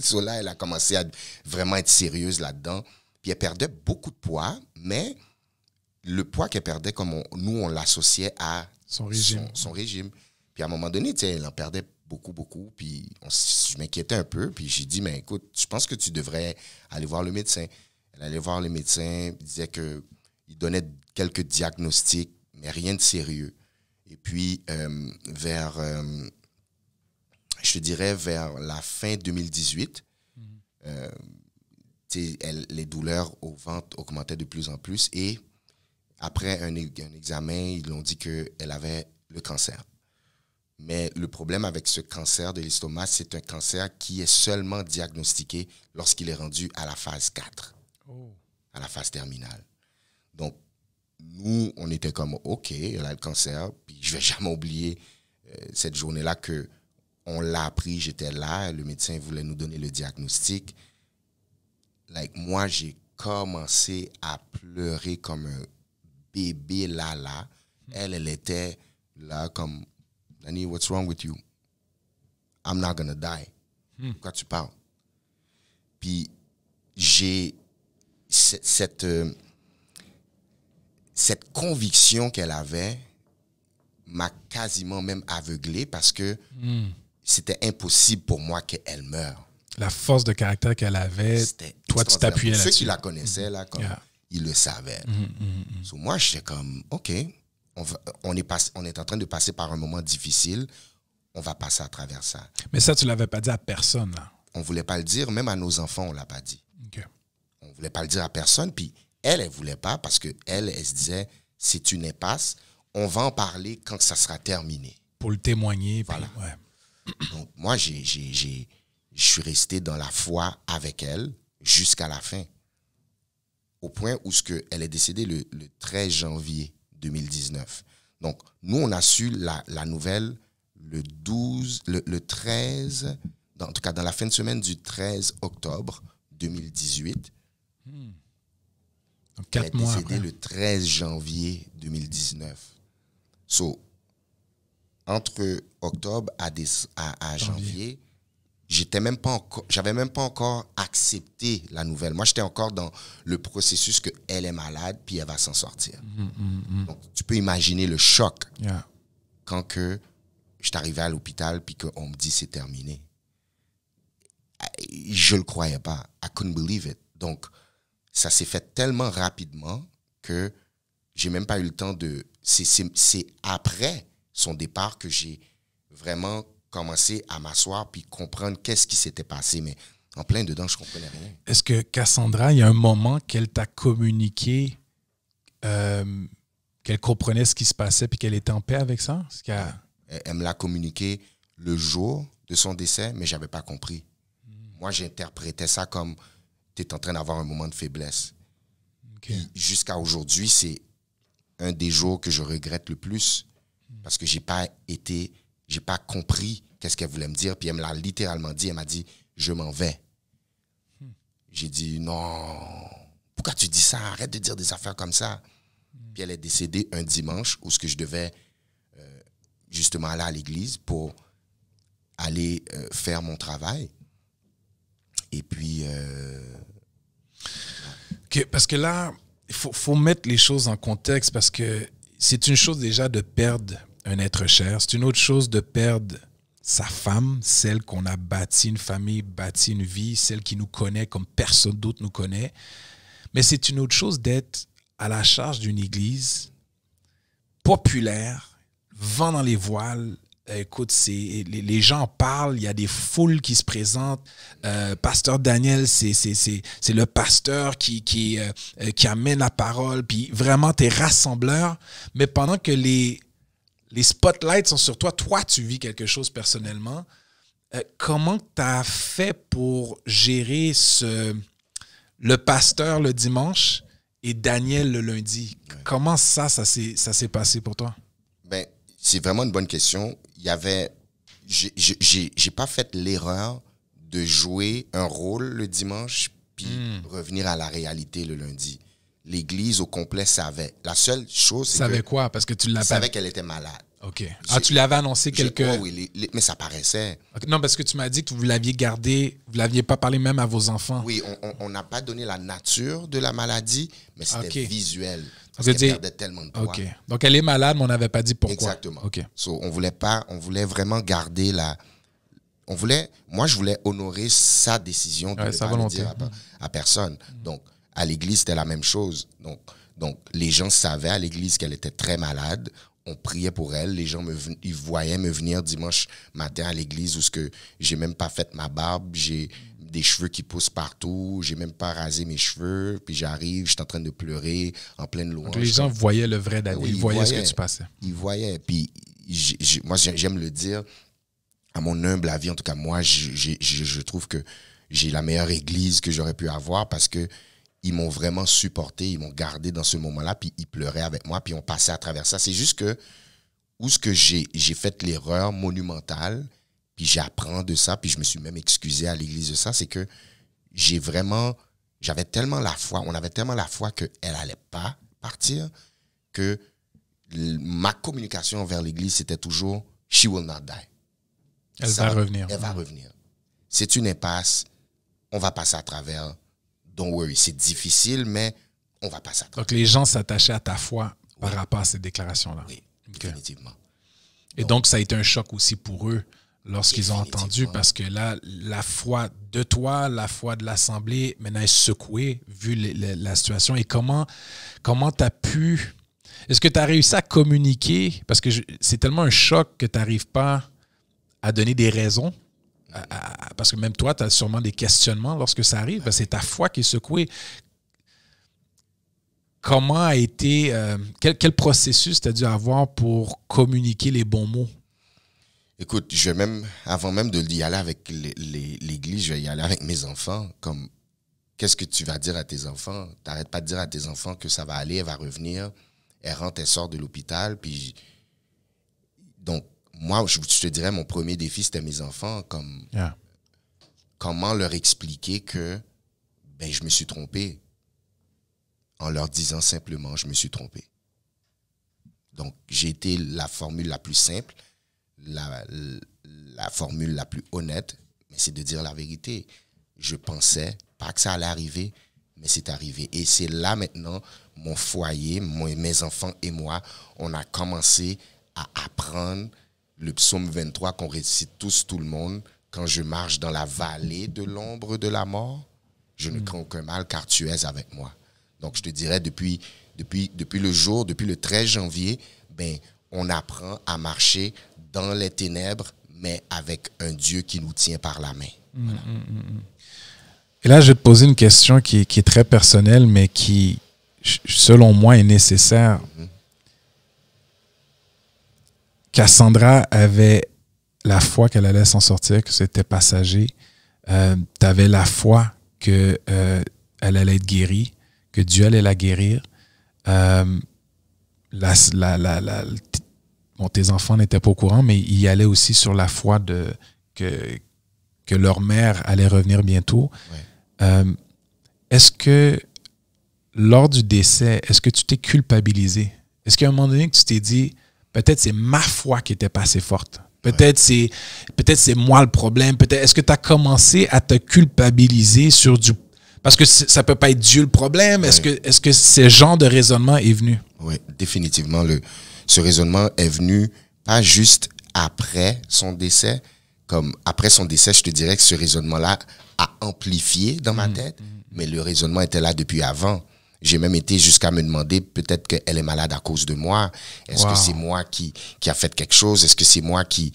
So, là, elle a commencé à vraiment être sérieuse là-dedans. Puis elle perdait beaucoup de poids, mais le poids qu'elle perdait, comme nous, on l'associait à son régime. Son régime. Puis à un moment donné, elle en perdait beaucoup, beaucoup. Puis je m'inquiétais un peu. Puis j'ai dit, mais écoute, je pense que tu devrais aller voir le médecin. Elle allait voir le médecin, il disait qu'il donnait quelques diagnostics, mais rien de sérieux. Et puis, je te dirais, vers la fin 2018, les douleurs au ventre augmentaient de plus en plus. Et après un examen, ils l'ont dit qu'elle avait le cancer. Mais le problème avec ce cancer de l'estomac, c'est un cancer qui est seulement diagnostiqué lorsqu'il est rendu à la phase 4, à la phase terminale. Donc, nous, on était comme, OK, elle a le cancer. Puis je ne vais jamais oublier cette journée-là qu'on l'a appris, j'étais là, le médecin voulait nous donner le diagnostic. Moi, j'ai commencé à pleurer comme un bébé là. Elle était là comme, Danny, what's wrong with you? I'm not gonna die. Pourquoi tu parles? Puis j'ai cette conviction qu'elle avait m'a quasiment même aveuglé parce que c'était impossible pour moi qu'elle meure. La force de caractère qu'elle avait, toi, tu t'appuyais là-dessus. Ceux qui la connaissaient, là, comme, ils le savaient. So, moi, j'étais comme, OK, on est en train de passer par un moment difficile, on va passer à travers ça. Mais ça, tu ne l'avais pas dit à personne, là? On ne voulait pas le dire, même à nos enfants, on ne l'a pas dit. Okay. voulait pas le dire à personne. Puis elle voulait pas parce que elle se disait, c'est une impasse. On va en parler quand ça sera terminé. Pour le témoigner. Voilà. Puis, ouais. Donc, moi, je suis resté dans la foi avec elle jusqu'à la fin. Au point où elle est décédée le 13 janvier 2019. Donc, nous, on a su la nouvelle le 13, en tout cas dans la fin de semaine du 13 octobre 2018. Donc, 4 mois après. Elle est décédée le 13 janvier 2019. So, entre octobre à janvier, j'avais même pas encore accepté la nouvelle. Moi, j'étais encore dans le processus qu'elle est malade, puis elle va s'en sortir. Donc, tu peux imaginer le choc quand que je suis arrivé à l'hôpital, puis qu'on me dit c'est terminé. Je le croyais pas. I couldn't believe it. Donc, ça s'est fait tellement rapidement que j'ai même pas eu le temps de... C'est après son départ que j'ai vraiment commencé à m'asseoir puis comprendre qu'est-ce qui s'était passé. Mais en plein dedans, je comprenais rien. Est-ce que Cassandra, il y a un moment qu'elle t'a communiqué, qu'elle comprenait ce qui se passait puis qu'elle était en paix avec ça? Elle me l'a communiqué le jour de son décès, mais je n'avais pas compris. Moi, j'interprétais ça comme tu es en train d'avoir un moment de faiblesse. Okay. Jusqu'à aujourd'hui, c'est un des jours que je regrette le plus parce que j'ai pas compris qu'est-ce qu'elle voulait me dire. Puis elle me l'a littéralement dit. Elle m'a dit, je m'en vais. J'ai dit, non, pourquoi tu dis ça? Arrête de dire des affaires comme ça. Puis elle est décédée un dimanche où je devais justement aller à l'église pour aller faire mon travail. Et puis... Okay, parce que là, il faut mettre les choses en contexte parce que c'est une chose déjà de perdre un être cher. C'est une autre chose de perdre sa femme, celle qu'on a bâti une famille, bâti une vie, celle qui nous connaît comme personne d'autre nous connaît. Mais c'est une autre chose d'être à la charge d'une église populaire, vent dans les voiles. Écoute, les gens parlent, il y a des foules qui se présentent. Pasteur Daniel, c'est le pasteur qui amène la parole. Puis vraiment, tu es rassembleur. Mais pendant que les spotlights sont sur toi, toi, tu vis quelque chose personnellement. Comment tu as fait pour gérer le pasteur le dimanche et Daniel le lundi? Ouais. Comment ça s'est passé pour toi? Ben, c'est vraiment une bonne question. J'ai pas fait l'erreur de jouer un rôle le dimanche puis revenir à la réalité le lundi. L'église au complet savait. La seule chose, c'est savait quoi? Parce que tu l'avais... savait qu'elle était malade. OK. Ah, tu l'avais annoncé quelque... Oui, mais ça paraissait. Okay. Non, parce que tu m'as dit que vous l'aviez gardé, vous l'aviez pas parlé même à vos enfants. Oui, on n'a pas donné la nature de la maladie, mais c'était visuel. Parce qu'elle perdait tellement de poids. OK. Donc, elle est malade, mais on n'avait pas dit pourquoi. Exactement. OK. So, on voulait vraiment garder moi, je voulais honorer sa décision de ne pas le dire à personne. Donc, à l'église, c'était la même chose. Donc, les gens savaient à l'église qu'elle était très malade. On priait pour elle. Les gens ils voyaient me venir dimanche matin à l'église où j'ai même pas fait ma barbe. J'ai des cheveux qui poussent partout. J'ai même pas rasé mes cheveux. Puis j'arrive, je suis en train de pleurer en pleine louange. Donc les gens voyaient le vrai Daniel. Ils voyaient ce que tu passais. Ils voyaient. Puis moi, j'aime le dire, à mon humble avis, en tout cas, moi, je trouve que j'ai la meilleure église que j'aurais pu avoir parce que ils m'ont vraiment supporté, ils m'ont gardé dans ce moment-là, puis ils pleuraient avec moi, puis on passait à travers ça. C'est juste que j'ai fait l'erreur monumentale, puis j'apprends de ça, puis je me suis même excusé à l'église de ça, c'est que j'avais tellement la foi, on avait tellement la foi qu'elle n'allait pas partir, que ma communication vers l'église, c'était toujours « She will not die ». Elle va revenir. Elle va revenir. C'est une impasse, on va passer à travers. Don't worry, c'est difficile, mais on va passer à travers. Donc, les gens s'attachaient à ta foi par rapport à ces déclarations-là. Oui, définitivement. Et donc, ça a été un choc aussi pour eux lorsqu'ils ont entendu, parce que là, la foi de toi, la foi de l'Assemblée, maintenant est secouée, vu la situation. Et comment tu as pu... Est-ce que tu as réussi à communiquer? Parce que c'est tellement un choc que tu n'arrives pas à donner des raisons. Parce que même toi, tu as sûrement des questionnements lorsque ça arrive. C'est ta foi qui est secouée. comment a été, quel processus tu as dû avoir pour communiquer les bons mots? Écoute, avant même d'y aller avec l'église, je vais y aller avec mes enfants. Comme, qu'est-ce que tu vas dire à tes enfants? T'arrêtes pas de dire à tes enfants que ça va aller, elle va revenir, elle rentre, elle sort de l'hôpital. Puis, donc, moi, je te dirais, mon premier défi, c'était mes enfants. Comme, comment leur expliquer que je me suis trompé? En leur disant simplement, je me suis trompé. Donc, j'ai été la formule la plus simple, la formule la plus honnête, mais c'est de dire la vérité. Je pensais pas que ça allait arriver, mais c'est arrivé. Et c'est là maintenant, mon foyer, mes enfants et moi, on a commencé à apprendre le psaume 23 qu'on récite tous, tout le monde. Quand je marche dans la vallée de l'ombre de la mort, je ne crains aucun mal car tu es avec moi. Donc, je te dirais, depuis le 13 janvier, on apprend à marcher dans les ténèbres, mais avec un Dieu qui nous tient par la main. Voilà. Et là, je vais te poser une question qui est très personnelle, mais qui, selon moi, est nécessaire. Cassandra avait la foi qu'elle allait s'en sortir, que c'était passager. Tu avais la foi qu'elle allait être guérie, que Dieu allait la guérir. Tes enfants n'étaient pas au courant, mais ils allaient aussi sur la foi que leur mère allait revenir bientôt. Ouais. Est-ce que, lors du décès, est-ce que tu t'es culpabilisé? Est-ce qu'à un moment donné, que tu t'es dit, peut-être c'est ma foi qui était pas assez forte? Peut-être c'est moi le problème. Est-ce que tu as commencé à te culpabiliser sur du... Parce que ça peut pas être Dieu le problème. Est-ce que ce genre de raisonnement est venu? Oui, définitivement. Ce raisonnement est venu pas juste après son décès. Comme après son décès, je te dirais que ce raisonnement-là a amplifié dans ma tête, mais le raisonnement était là depuis avant. J'ai même été jusqu'à me demander peut-être qu'elle est malade à cause de moi. Est-ce que c'est moi qui a fait quelque chose? Est-ce que c'est moi qui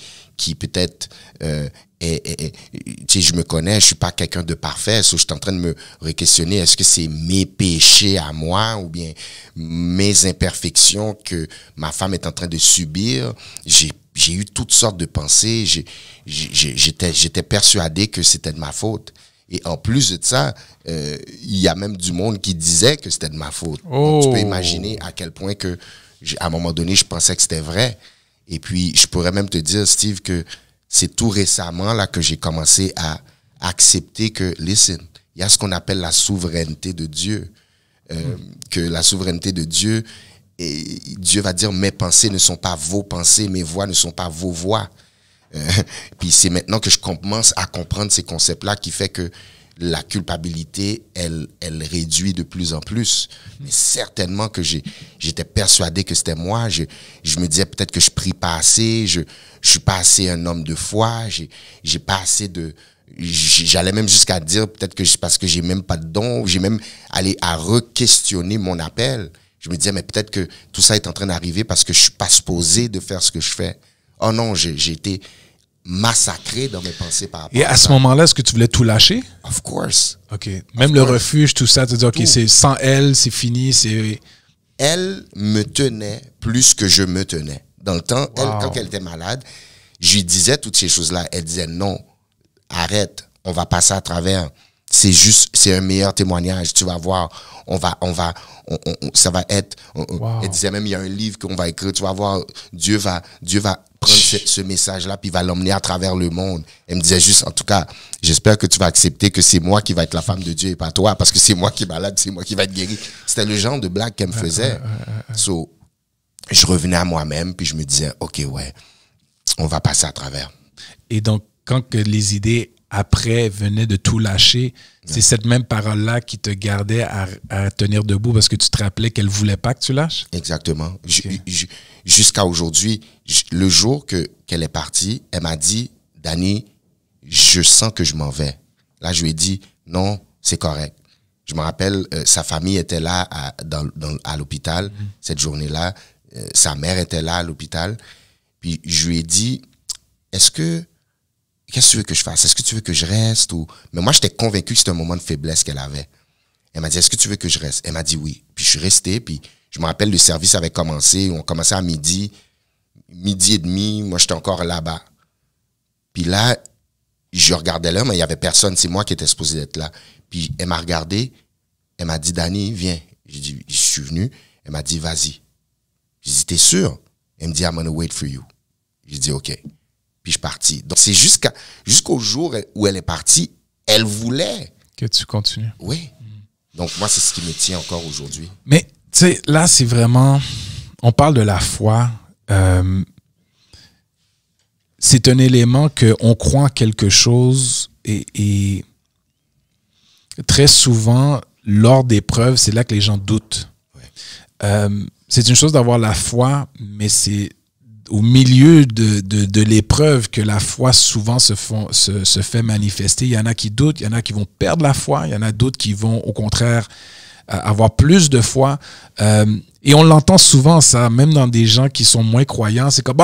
peut-être... je me connais, je suis pas quelqu'un de parfait. Je suis en train de me re-questionner. Est-ce que c'est mes péchés à moi ou bien mes imperfections que ma femme est en train de subir? J'ai eu toutes sortes de pensées. J'étais persuadé que c'était de ma faute. Et en plus de ça, il y a même du monde qui disait que c'était de ma faute. Donc, tu peux imaginer à quel point que, à un moment donné, je pensais que c'était vrai. Et puis, je pourrais même te dire, Steve, que c'est tout récemment là que j'ai commencé à accepter que, listen, il y a ce qu'on appelle la souveraineté de Dieu. Que la souveraineté de Dieu, et Dieu va dire, mes pensées ne sont pas vos pensées, mes voix ne sont pas vos voix. Puis c'est maintenant que je commence à comprendre ces concepts-là qui fait que la culpabilité, elle réduit de plus en plus. Mais certainement que j'étais persuadé que c'était moi. Je me disais peut-être que je prie pas assez, je suis pas assez un homme de foi, j'ai pas assez de... J'allais même jusqu'à dire peut-être que c'est parce que j'ai même pas de don, j'ai même allé à re-questionner mon appel. Je me disais, mais peut-être que tout ça est en train d'arriver parce que je suis pas supposé de faire ce que je fais. Oh non, j'ai été massacré dans mes pensées par rapport à ça. Et à ce moment-là, est-ce que tu voulais tout lâcher? Of course. OK. Même le refuge, tout ça, tu dis, OK, c'est sans elle, c'est fini, c'est... Elle me tenait plus que je me tenais. Dans le temps, quand elle était malade, je lui disais toutes ces choses-là. Elle disait, non, arrête, on va passer à travers. C'est un meilleur témoignage, tu vas voir. Ça va être... Elle disait même, il y a un livre qu'on va écrire, tu vas voir, Dieu va prendre ce message-là puis il va l'emmener à travers le monde. Elle me disait juste, en tout cas, j'espère que tu vas accepter que c'est moi qui va être la femme de Dieu et pas toi, parce que c'est moi qui est malade, c'est moi qui va être guéri. C'était le genre de blague qu'elle me faisait. So, je revenais à moi-même puis je me disais, OK, ouais, on va passer à travers. Et donc, quand les idées après venaient de tout lâcher, c'est cette même parole-là qui te gardait à tenir debout parce que tu te rappelais qu'elle ne voulait pas que tu lâches? Exactement. Okay. Jusqu'à aujourd'hui, le jour qu'elle est partie, elle m'a dit, Danny, je sens que je m'en vais. Là, je lui ai dit, non, c'est correct. Je me rappelle, sa famille était là à l'hôpital cette journée-là. Sa mère était là à l'hôpital. Puis je lui ai dit, qu'est-ce que tu veux que je fasse? Est-ce que tu veux que je reste? Mais moi, j'étais convaincu que c'était un moment de faiblesse qu'elle avait. Elle m'a dit, est-ce que tu veux que je reste? Elle m'a dit oui. Puis je suis resté, puis je me rappelle, le service avait commencé, on commençait à midi et demi, moi, j'étais encore là-bas. Puis là, je regardais là, mais il n'y avait personne, c'est moi qui étais supposé être là. Puis elle m'a regardé, elle m'a dit, Danny, viens. J'ai dit, je suis venu. Elle m'a dit, vas-y. J'ai dit, t'es sûr? Elle me dit, I'm gonna wait for you. J'ai dit, OK. Puis je suis parti. Donc, c'est jusqu'au jour où elle est partie, elle voulait que tu continues. Oui. Donc, moi, c'est ce qui me tient encore aujourd'hui. Mais, tu sais, là, c'est vraiment... On parle de la foi. C'est un élément qu'on croit en quelque chose et très souvent, lors d'épreuves, c'est là que les gens doutent. Ouais. C'est une chose d'avoir la foi, mais c'est au milieu de l'épreuve que la foi souvent se fait manifester. Il y en a qui doutent, il y en a qui vont perdre la foi, il y en a d'autres qui vont au contraire avoir plus de foi. Et on l'entend souvent, ça, même dans des gens qui sont moins croyants. C'est comme,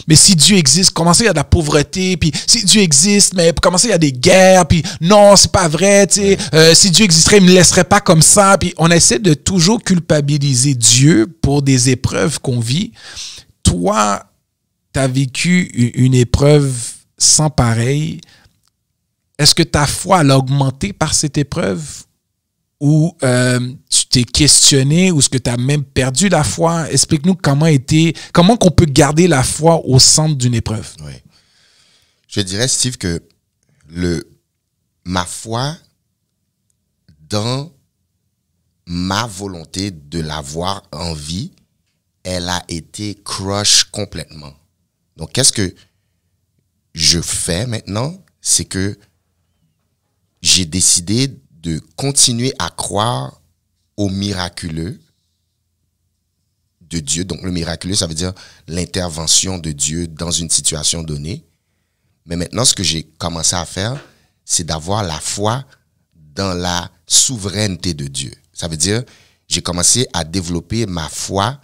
mais si Dieu existe, comment ça il y a de la pauvreté? Puis si Dieu existe, mais comment ça il y a des guerres? Puis non, c'est pas vrai, tu sais. Si Dieu existerait, il me laisserait pas comme ça. Puis on essaie de toujours culpabiliser Dieu pour des épreuves qu'on vit. Toi, tu as vécu une épreuve sans pareil. Est-ce que ta foi a augmenté par cette épreuve? Ou tu t'es questionné, ou est-ce que tu as même perdu la foi? Explique-nous comment qu'on peut garder la foi au centre d'une épreuve. Oui. Je dirais, Steve, que ma foi dans ma volonté de l'avoir en vie, elle a été crush complètement. Donc, qu'est-ce que je fais maintenant? C'est que j'ai décidé de continuer à croire au miraculeux de Dieu. Donc, le miraculeux, ça veut dire l'intervention de Dieu dans une situation donnée. Mais maintenant, ce que j'ai commencé à faire, c'est d'avoir la foi dans la souveraineté de Dieu. Ça veut dire, j'ai commencé à développer ma foi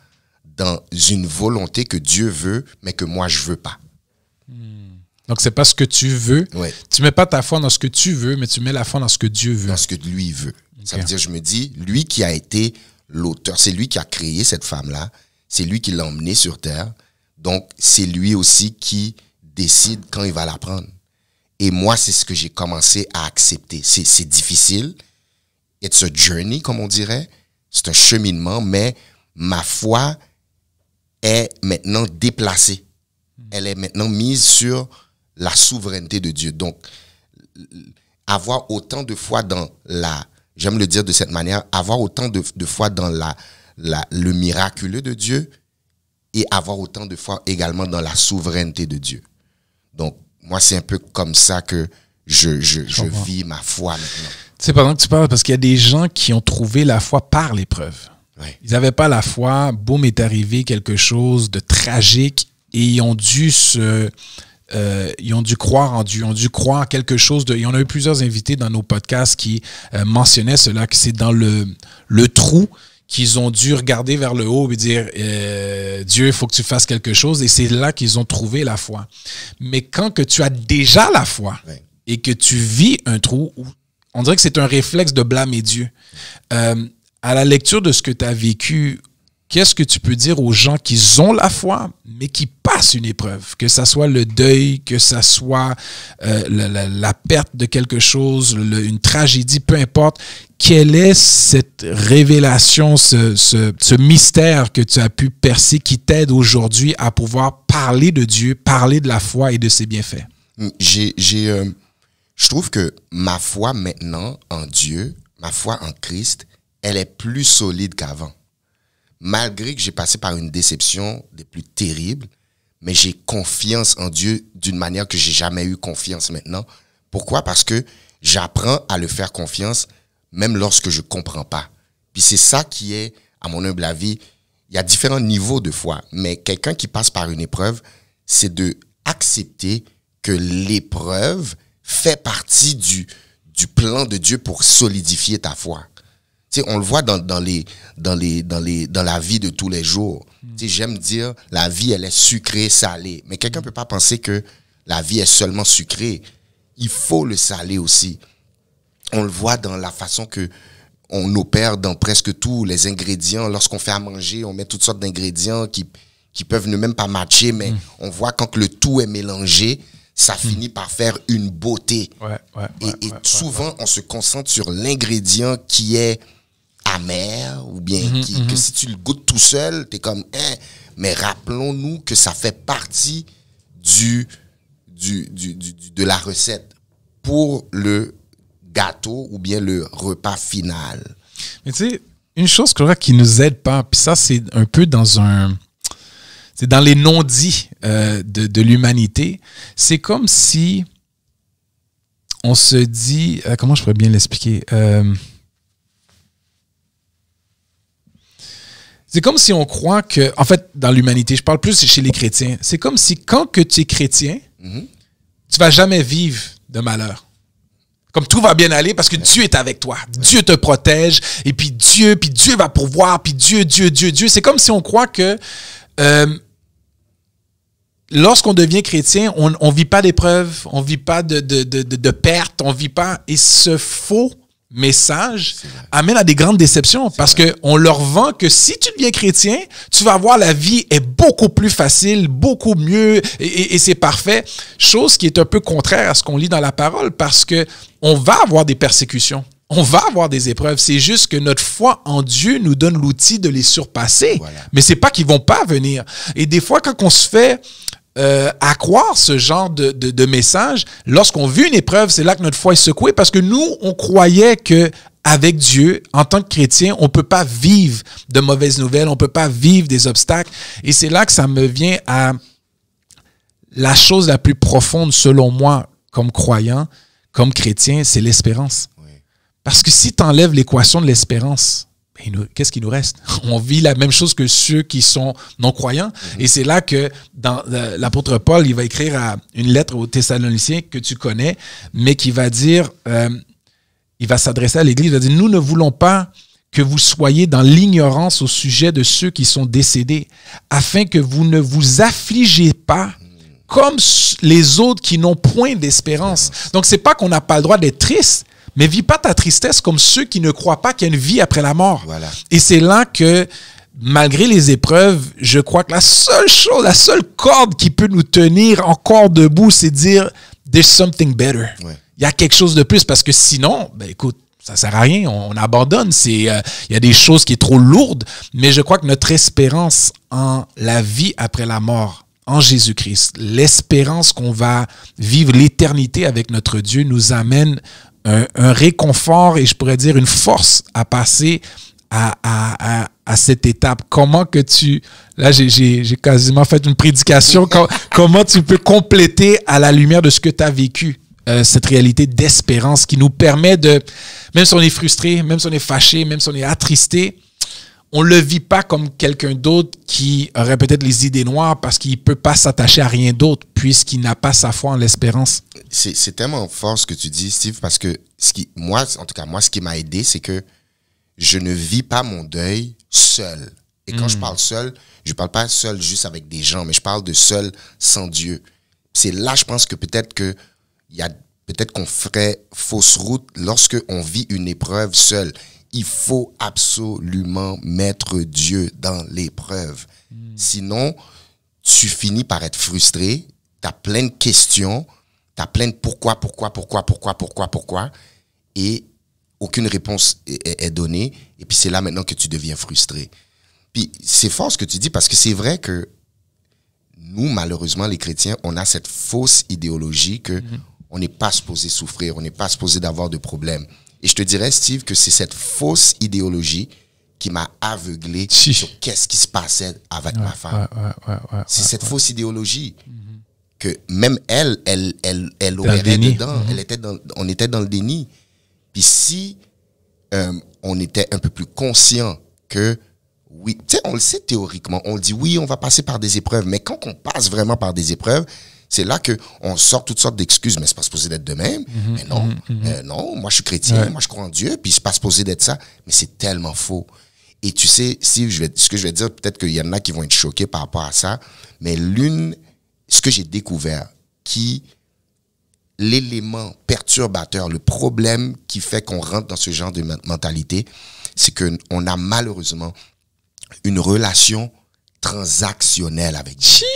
dans une volonté que Dieu veut, mais que moi, je veux pas. Donc, c'est pas ce que tu veux. Ouais. Tu mets pas ta foi dans ce que tu veux, mais tu mets la foi dans ce que Dieu veut. Dans ce que lui veut. Okay. Ça veut dire, je me dis, lui qui a été l'auteur, c'est lui qui a créé cette femme-là, c'est lui qui l'a emmenée sur Terre, donc c'est lui aussi qui décide quand il va la prendre. Et moi, c'est ce que j'ai commencé à accepter. C'est difficile. It's a journey, comme on dirait. C'est un cheminement, mais ma foi est maintenant déplacée. Elle est maintenant mise sur la souveraineté de Dieu. Donc, avoir autant de foi dans j'aime le dire de cette manière, avoir autant de foi dans le miraculeux de Dieu et avoir autant de foi également dans la souveraineté de Dieu. Donc, moi, c'est un peu comme ça que je vis ma foi maintenant. Tu sais, pendant que tu parles, parce qu'il y a des gens qui ont trouvé la foi par l'épreuve. Ouais. Ils n'avaient pas la foi, boum, est arrivé quelque chose de tragique et ils ont dû croire en Dieu, ils ont dû croire quelque chose de... Et on a eu plusieurs invités dans nos podcasts qui mentionnaient cela, que c'est dans le trou qu'ils ont dû regarder vers le haut et dire Dieu, il faut que tu fasses quelque chose. Et c'est là qu'ils ont trouvé la foi. Mais quand que tu as déjà la foi et que tu vis un trou, on dirait que c'est un réflexe de blâmer Dieu. À la lecture de ce que tu as vécu, qu'est-ce que tu peux dire aux gens qui ont la foi, mais qui passent une épreuve? Que ça soit le deuil, que ça soit la perte de quelque chose, une tragédie, peu importe. Quelle est cette révélation, ce mystère que tu as pu percer qui t'aide aujourd'hui à pouvoir parler de Dieu, parler de la foi et de ses bienfaits? Je trouve que ma foi maintenant en Dieu, ma foi en Christ, elle est plus solide qu'avant. Malgré que j'ai passé par une déception des plus terribles, mais j'ai confiance en Dieu d'une manière que j'ai jamais eu confiance maintenant. Pourquoi? Parce que j'apprends à le faire confiance même lorsque je comprends pas. Puis c'est ça qui est, à mon humble avis, il y a différents niveaux de foi, mais quelqu'un qui passe par une épreuve, c'est de accepter que l'épreuve fait partie du plan de Dieu pour solidifier ta foi. Tu sais, on le voit dans la vie de tous les jours. Tu sais, j'aime dire, la vie, elle est sucrée, salée. Mais quelqu'un ne peut pas penser que la vie est seulement sucrée. Il faut le saler aussi. On le voit dans la façon que on opère dans presque tous les ingrédients. Lorsqu'on fait à manger, on met toutes sortes d'ingrédients qui peuvent ne même pas matcher, mais on voit quand le tout est mélangé, ça finit par faire une beauté. Et souvent, on se concentre sur l'ingrédient qui est amer, ou bien que si tu le goûtes tout seul, t'es comme, mais rappelons-nous que ça fait partie de la recette pour le gâteau ou bien le repas final. Mais tu sais, une chose que je crois qui nous aide pas, puis ça, c'est un peu c'est dans les non-dits de l'humanité. C'est comme si on se dit... comment je pourrais bien l'expliquer? C'est comme si on croit que... En fait, dans l'humanité, je parle plus chez les chrétiens. C'est comme si quand que tu es chrétien, tu vas jamais vivre de malheur. Comme tout va bien aller parce que Dieu est avec toi. Dieu te protège. Et puis Dieu va pourvoir. Puis Dieu. C'est comme si on croit que lorsqu'on devient chrétien, on vit pas d'épreuves, on vit pas de pertes, on vit pas... Et ce faux message amène à des grandes déceptions parce qu'on leur vend que si tu deviens chrétien, tu vas voir la vie est beaucoup plus facile, beaucoup mieux et c'est parfait. Chose qui est un peu contraire à ce qu'on lit dans la parole parce que on va avoir des persécutions. On va avoir des épreuves. C'est juste que notre foi en Dieu nous donne l'outil de les surpasser. Voilà. Mais c'est pas qu'ils vont pas venir. Et des fois, quand on se fait à croire ce genre de message, lorsqu'on vit une épreuve, c'est là que notre foi est secouée parce que nous, on croyait que avec Dieu, en tant que chrétien, on peut pas vivre de mauvaises nouvelles, on peut pas vivre des obstacles. Et c'est là que ça me vient à la chose la plus profonde, selon moi, comme croyant, comme chrétien, c'est l'espérance. Oui. Parce que si tu enlèves l'équation de l'espérance, qu'est-ce qui nous reste? On vit la même chose que ceux qui sont non-croyants. Et c'est là que dans l'apôtre Paul, il va écrire une lettre aux Thessaloniciens que tu connais, mais qui va dire, il va s'adresser à l'Église, il va dire, nous ne voulons pas que vous soyez dans l'ignorance au sujet de ceux qui sont décédés, afin que vous ne vous affligez pas comme les autres qui n'ont point d'espérance. Donc, c'est pas qu'on n'a pas le droit d'être triste, mais vis pas ta tristesse comme ceux qui ne croient pas qu'il y a une vie après la mort. Voilà. Et c'est là que, malgré les épreuves, je crois que la seule corde qui peut nous tenir encore debout, c'est de dire « there's something better ouais. ». Il y a quelque chose de plus, parce que sinon, ben écoute, ça sert à rien, on abandonne. Il y a des choses qui sont trop lourdes, mais je crois que notre espérance en la vie après la mort, en Jésus-Christ, l'espérance qu'on va vivre l'éternité avec notre Dieu nous amène un réconfort et je pourrais dire une force à passer à cette étape. Comment que tu... Là, j'ai quasiment fait une prédication. Comment tu peux compléter à la lumière de ce que tu as vécu cette réalité d'espérance qui nous permet de... Même si on est frustré, même si on est fâché, même si on est attristé, on ne le vit pas comme quelqu'un d'autre qui aurait peut-être les idées noires parce qu'il ne peut pas s'attacher à rien d'autre puisqu'il n'a pas sa foi en l'espérance. C'est tellement fort ce que tu dis, Steve, parce que moi, ce qui m'a aidé, c'est que je ne vis pas mon deuil seul. Et quand je parle seul, je ne parle pas seul juste avec des gens, mais je parle de seul sans Dieu. C'est là, je pense que peut-être qu'on ferait fausse route lorsque on vit une épreuve seul. Il faut absolument mettre Dieu dans l'épreuve. Sinon, tu finis par être frustré, tu as plein de questions, tu as plein de pourquoi, et aucune réponse est donnée. Et puis c'est là maintenant que tu deviens frustré. Puis c'est fort ce que tu dis parce que c'est vrai que nous, malheureusement, les chrétiens, on a cette fausse idéologie que on n'est pas supposé souffrir, on n'est pas supposé d'avoir de problèmes. Et je te dirais, Steve, que c'est cette fausse idéologie qui m'a aveuglé sur qu'est-ce qui se passait avec ma femme. C'est cette fausse idéologie que même elle opérait dedans. On était dans le déni. Puis si on était un peu plus conscient que, oui, tu sais, on le sait théoriquement, on dit oui, on va passer par des épreuves, mais quand on passe vraiment par des épreuves, c'est là qu'on sort toutes sortes d'excuses, mais c'est pas supposé d'être de même. Mais non, non, moi je suis chrétien, moi je crois en Dieu, puis c'est pas supposé d'être ça. Mais c'est tellement faux. Et tu sais, Steve, ce que je vais dire, peut-être qu'il y en a qui vont être choqués par rapport à ça, mais ce que j'ai découvert, qui l'élément perturbateur, le problème qui fait qu'on rentre dans ce genre de mentalité, c'est qu'on a malheureusement une relation transactionnelle avec Dieu.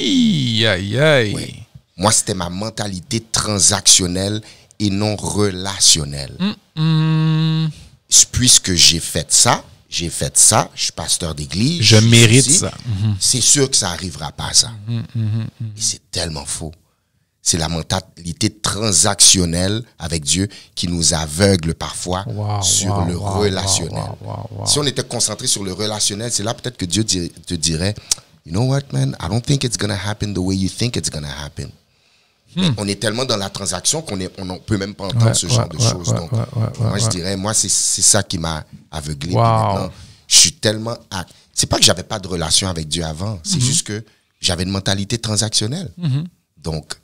Aïe, aïe. Oui. Moi, c'était ma mentalité transactionnelle et non relationnelle. Puisque j'ai fait ça, je suis pasteur d'église. Je mérite ça. C'est sûr que ça n'arrivera pas à ça. Et c'est tellement faux. C'est la mentalité transactionnelle avec Dieu qui nous aveugle parfois sur le relationnel. Si on était concentré sur le relationnel, c'est là peut-être que Dieu te dirait, you know what, man, I don't think it's going to happen the way you think it's going to happen. On est tellement dans la transaction qu'on ne peut même pas entendre ce genre de choses. Donc, moi, je dirais, c'est ça qui m'a aveuglé. Puis maintenant, je suis tellement... C'est pas que j'avais pas de relation avec Dieu avant, c'est juste que j'avais une mentalité transactionnelle. Donc,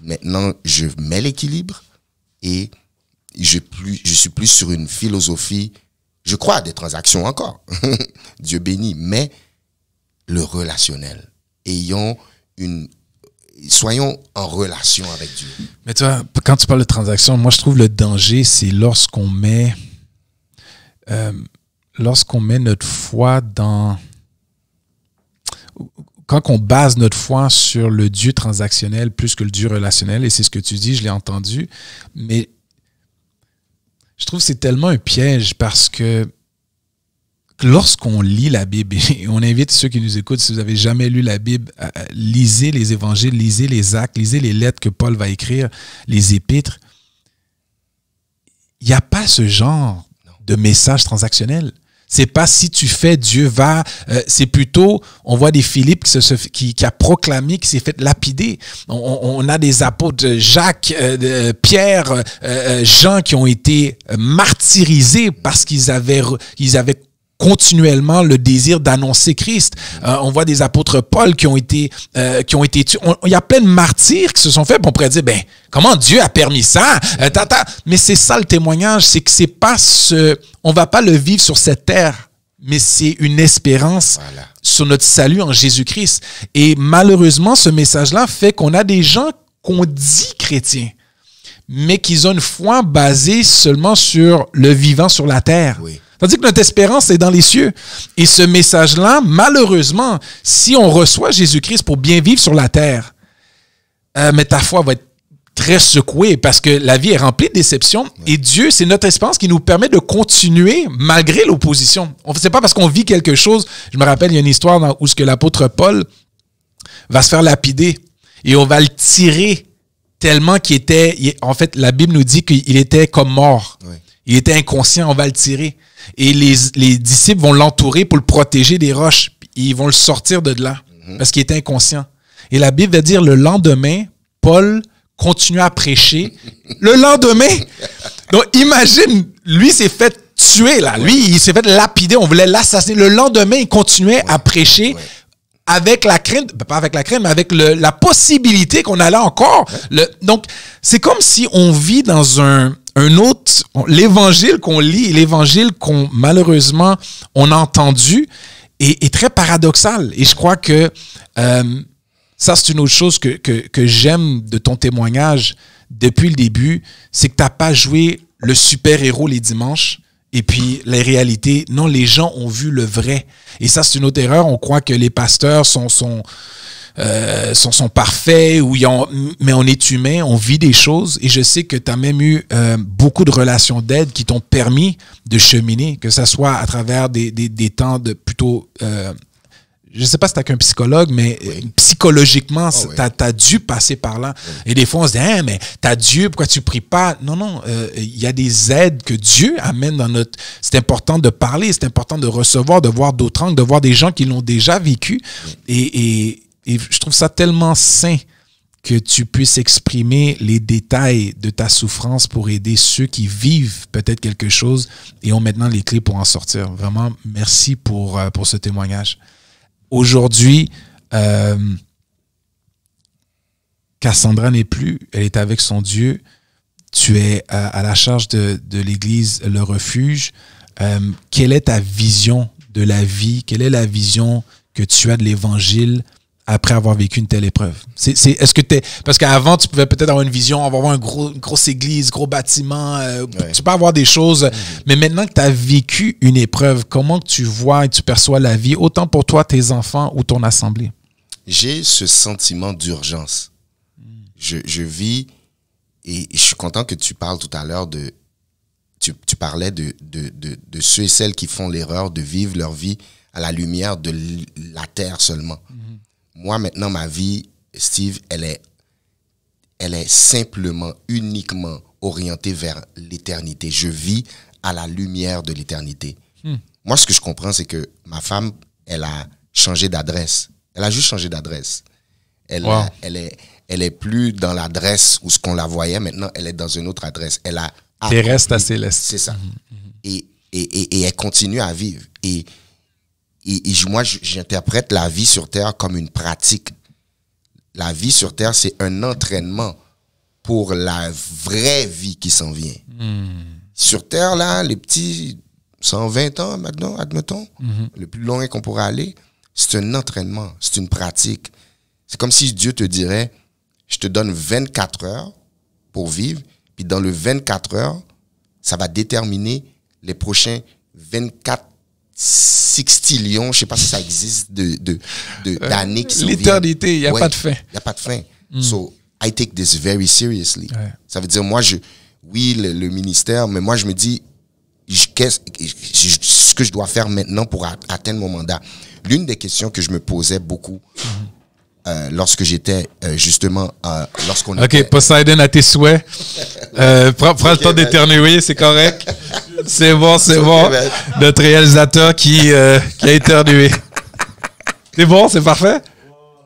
maintenant, je mets l'équilibre et je suis plus sur une philosophie. Je crois à des transactions encore. Dieu béni. Mais le relationnel. Soyons en relation avec Dieu. Mais tu vois, quand tu parles de transaction, moi, je trouve le danger, c'est lorsqu'on met notre foi dans... Quand on base notre foi sur le Dieu transactionnel plus que le Dieu relationnel, et c'est ce que tu dis, je l'ai entendu, mais je trouve que c'est tellement un piège parce que lorsqu'on lit la Bible, et on invite ceux qui nous écoutent, si vous n'avez jamais lu la Bible, lisez les évangiles, lisez les actes, lisez les lettres que Paul va écrire, les épîtres. Il n'y a pas ce genre de message transactionnel. C'est pas si tu fais, Dieu va. C'est plutôt, on voit des Philippe qui a proclamé, qui s'est fait lapider. On a des apôtres, Jacques, Pierre, Jean, qui ont été martyrisés parce qu'ils avaient continuellement le désir d'annoncer Christ. On voit des apôtres Paul qui ont été tués. Il y a plein de martyrs qui se sont faits. On pourrait dire, comment Dieu a permis ça? Mais c'est ça le témoignage, c'est que c'est pas on va pas le vivre sur cette terre, mais c'est une espérance sur notre salut en Jésus-Christ. Et malheureusement, ce message-là fait qu'on a des gens qu'on dit chrétiens, mais qui ont une foi basée seulement sur le vivant sur la terre. Oui. Tandis que notre espérance est dans les cieux. Et ce message-là, malheureusement, si on reçoit Jésus-Christ pour bien vivre sur la terre, mais ta foi va être très secouée parce que la vie est remplie de déceptions. Et Dieu, c'est notre espérance qui nous permet de continuer malgré l'opposition. C'est pas parce qu'on vit quelque chose. Je me rappelle, il y a une histoire où l'apôtre Paul va se faire lapider et on va le tirer tellement en fait, la Bible nous dit qu'il était comme mort. Oui. Il était inconscient, on va le tirer. Et les disciples vont l'entourer pour le protéger des roches. Ils vont le sortir de là parce qu'il était inconscient. Et la Bible va dire le lendemain, Paul continue à prêcher. Le lendemain. Donc imagine, lui s'est fait tuer là. Lui, il s'est fait lapider. On voulait l'assassiner. Le lendemain, il continuait à prêcher. Avec la crainte, pas avec la crainte, mais avec la possibilité qu'on allait encore. Donc, c'est comme si on vit dans un autre... L'évangile qu'on lit, l'évangile malheureusement, on a entendu, est très paradoxal. Et je crois que ça, c'est une autre chose que j'aime de ton témoignage depuis le début, c'est que tu n'as pas joué le super-héros les dimanches. Et puis, les réalités, non, les gens ont vu le vrai. Et ça, c'est une autre erreur. On croit que les pasteurs sont parfaits, mais on est humain, on vit des choses. Et je sais que tu as même eu beaucoup de relations d'aide qui t'ont permis de cheminer, que ce soit à travers des temps de plutôt... je ne sais pas si tu as qu'un psychologue, mais psychologiquement, tu as dû passer par là. Oui. Et des fois, on se dit, mais tu as Dieu, pourquoi tu ne pries pas? Non, il y a des aides que Dieu amène dans notre... C'est important de parler, c'est important de recevoir, de voir d'autres angles, de voir des gens qui l'ont déjà vécu. Et je trouve ça tellement sain que tu puisses exprimer les détails de ta souffrance pour aider ceux qui vivent peut-être quelque chose et ont maintenant les clés pour en sortir. Vraiment, merci pour ce témoignage. Aujourd'hui, Cassandra n'est plus, elle est avec son Dieu. Tu es à la charge de l'Église Le Refuge. Quelle est ta vision de la vie? Quelle est la vision que tu as de l'Évangile après avoir vécu une telle épreuve? Est-ce que parce qu'avant, tu pouvais peut-être avoir une vision, on va avoir une grosse église, gros bâtiment, tu peux avoir des choses, mais maintenant que tu as vécu une épreuve, comment tu vois et tu perçois la vie, autant pour toi, tes enfants ou ton assemblée? J'ai ce sentiment d'urgence. Je vis, et je suis content que tu parles tout à l'heure de... Tu parlais de ceux et celles qui font l'erreur de vivre leur vie à la lumière de la terre seulement. Moi, maintenant, ma vie, Steve, elle est simplement, uniquement orientée vers l'éternité. Je vis à la lumière de l'éternité. Moi, ce que je comprends, c'est que ma femme, elle a changé d'adresse. Elle a juste changé d'adresse. Elle est plus dans l'adresse où ce qu'on la voyait. Maintenant, elle est dans une autre adresse. Elle a terrestre à céleste. C'est ça. Et elle continue à vivre. Et moi, j'interprète la vie sur Terre comme une pratique. La vie sur Terre, c'est un entraînement pour la vraie vie qui s'en vient. Sur Terre, là, les petits 120 ans maintenant, admettons, le plus loin qu'on pourra aller, c'est un entraînement, c'est une pratique. C'est comme si Dieu te dirait, je te donne 24 heures pour vivre, puis dans le 24 heures, ça va déterminer les prochains 24 sextillions, je ne sais pas si ça existe, d'années qui s'en viennent. L'éternité, il n'y a pas de fin. Il n'y a pas de fin. So, I take this very seriously. Ça veut dire, moi, oui, le ministère, mais moi, je me dis, ce que je dois faire maintenant pour atteindre mon mandat. L'une des questions que je me posais beaucoup lorsque j'étais justement... lorsqu'on OK, Poseidon, à tes souhaits. Prends le temps d'éternuer, c'est correct. C'est bon. Notre réalisateur qui a éternué. C'est bon, c'est parfait?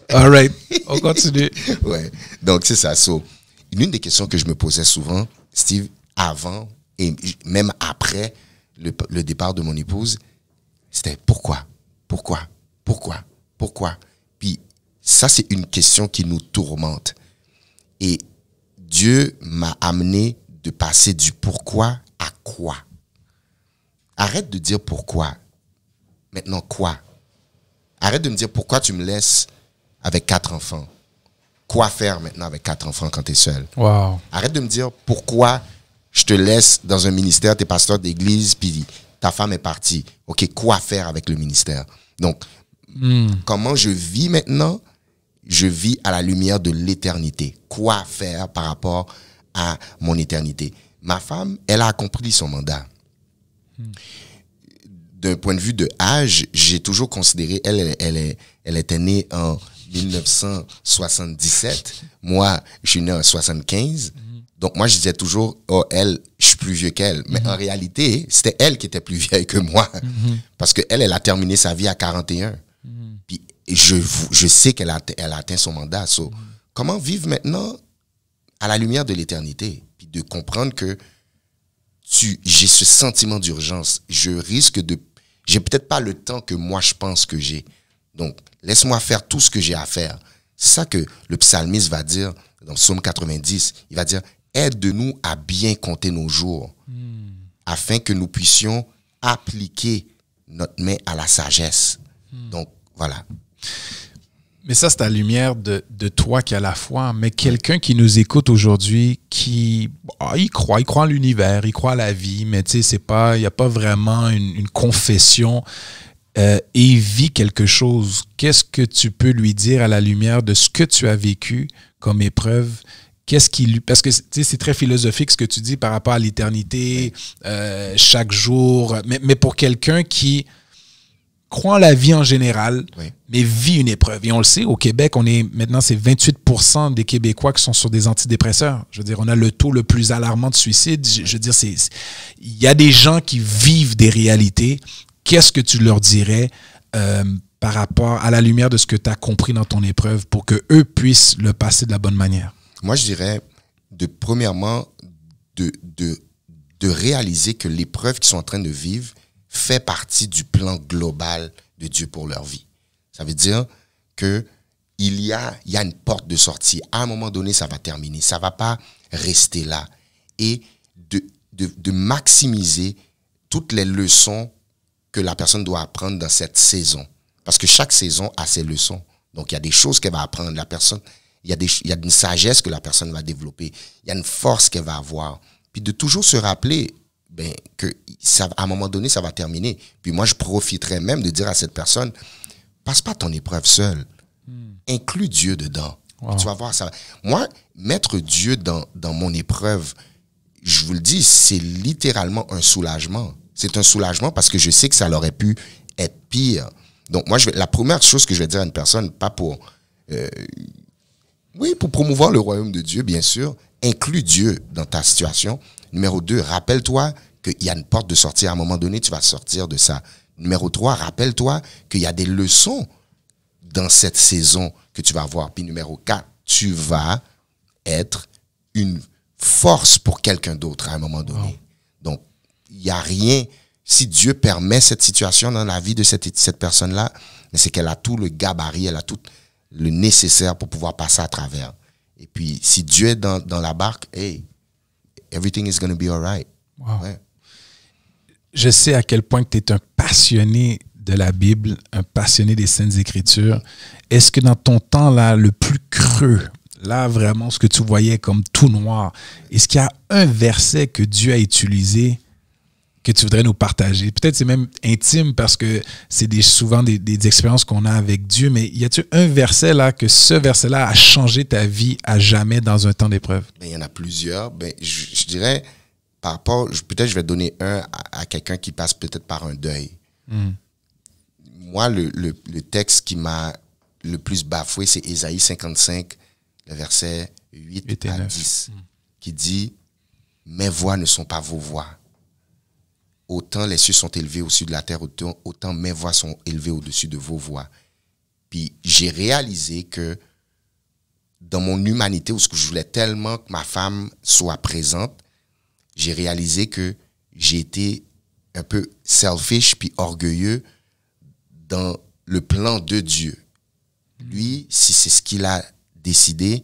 All right, on continue. Ouais, donc c'est ça. So, l'une des questions que je me posais souvent, Steve, avant et même après le départ de mon épouse, c'était pourquoi? Puis ça, c'est une question qui nous tourmente. Et Dieu m'a amené de passer du pourquoi à quoi. Arrête de dire pourquoi. Maintenant, quoi? Arrête de me dire pourquoi tu me laisses avec 4 enfants. Quoi faire maintenant avec 4 enfants quand tu es seul? Wow. Arrête de me dire pourquoi je te laisse dans un ministère, tu es pasteur d'église, puis ta femme est partie. OK, quoi faire avec le ministère? Donc, comment je vis maintenant? Je vis à la lumière de l'éternité. Quoi faire par rapport à mon éternité? Ma femme, elle a accompli son mandat. D'un point de vue de âge, j'ai toujours considéré, elle était née en 1977. Moi, je suis né en 75. Donc, moi, je disais toujours, oh, elle, je suis plus vieux qu'elle. Mais en réalité, c'était elle qui était plus vieille que moi. Parce qu'elle a terminé sa vie à 41. Puis, je sais qu'elle a atteint son mandat. So, comment vivre maintenant à la lumière de l'éternité? Puis de comprendre que j'ai ce sentiment d'urgence. Je risque de... J'ai peut-être pas le temps que moi, je pense que j'ai. Donc, laisse-moi faire tout ce que j'ai à faire. C'est ça que le psalmiste va dire dans Psaume 90. Il va dire, aide-nous à bien compter nos jours, afin que nous puissions appliquer notre main à la sagesse. Donc, voilà. Mais ça, c'est à la lumière de toi qui a la foi. Mais quelqu'un qui nous écoute aujourd'hui, il croit en l'univers, il croit à la vie, mais tu sais, il n'y a pas vraiment une confession et il vit quelque chose. Qu'est-ce que tu peux lui dire à la lumière de ce que tu as vécu comme épreuve? Parce que c'est très philosophique ce que tu dis par rapport à l'éternité, chaque jour. Mais pour quelqu'un qui croit en la vie en général, mais vit une épreuve. Et on le sait, au Québec, maintenant, c'est 28% des Québécois qui sont sur des antidépresseurs. Je veux dire, on a le taux le plus alarmant de suicide. Je veux dire, il y a des gens qui vivent des réalités. Qu'est-ce que tu leur dirais par rapport à la lumière de ce que tu as compris dans ton épreuve pour qu'eux puissent le passer de la bonne manière? Moi, je dirais, premièrement, de réaliser que l'épreuve qu'ils sont en train de vivre fait partie du plan global de Dieu pour leur vie. Ça veut dire que il y a une porte de sortie. À un moment donné, ça va terminer. Ça ne va pas rester là. Et de maximiser toutes les leçons que la personne doit apprendre dans cette saison. Parce que chaque saison a ses leçons. Donc, il y a des choses qu'elle va apprendre. La personne, il y a une sagesse que la personne va développer. Il y a une force qu'elle va avoir. Puis de toujours se rappeler que ça, à un moment donné, ça va terminer. Puis moi, je profiterais même de dire à cette personne, passe pas ton épreuve seule. Inclus Dieu dedans. Wow. Tu vas voir ça. Moi, mettre Dieu dans mon épreuve, je vous le dis, c'est littéralement un soulagement. C'est un soulagement parce que je sais que ça aurait pu être pire. Donc, moi, la première chose que je vais dire à une personne, pas pour... pour promouvoir le royaume de Dieu, bien sûr, inclus Dieu dans ta situation. Numéro 2, rappelle-toi qu'il y a une porte de sortie. À un moment donné, tu vas sortir de ça. Numéro 3, rappelle-toi qu'il y a des leçons dans cette saison que tu vas avoir. Puis numéro 4, tu vas être une force pour quelqu'un d'autre à un moment donné. Wow. Donc, il n'y a rien... Si Dieu permet cette situation dans la vie de cette personne-là, c'est qu'elle a tout le gabarit, elle a tout le nécessaire pour pouvoir passer à travers. Et puis, si Dieu est dans la barque, hey, everything is going to be all right. Wow. Ouais. Je sais à quel point tu es un passionné de la Bible, un passionné des Saintes Écritures. Est-ce que dans ton temps là, le plus creux, là vraiment ce que tu voyais comme tout noir, est-ce qu'il y a un verset que Dieu a utilisé que tu voudrais nous partager? Peut-être c'est même intime parce que c'est souvent des expériences qu'on a avec Dieu, mais y a-t-il un verset là que ce verset-là a changé ta vie à jamais dans un temps d'épreuve? Il y en a plusieurs. Je dirais, par rapport, peut-être je vais donner un à quelqu'un qui passe peut-être par un deuil. Moi, le texte qui m'a le plus bafoué, c'est Ésaïe 55, le verset 8 à 10, qui dit « Mes voix ne sont pas vos voix. Autant les cieux sont élevés au-dessus de la terre, autant mes voix sont élevées au-dessus de vos voix. » Puis j'ai réalisé que dans mon humanité, où je voulais tellement que ma femme soit présente, j'ai réalisé que j'ai été un peu selfish puis orgueilleux dans le plan de Dieu. Lui, si c'est ce qu'il a décidé,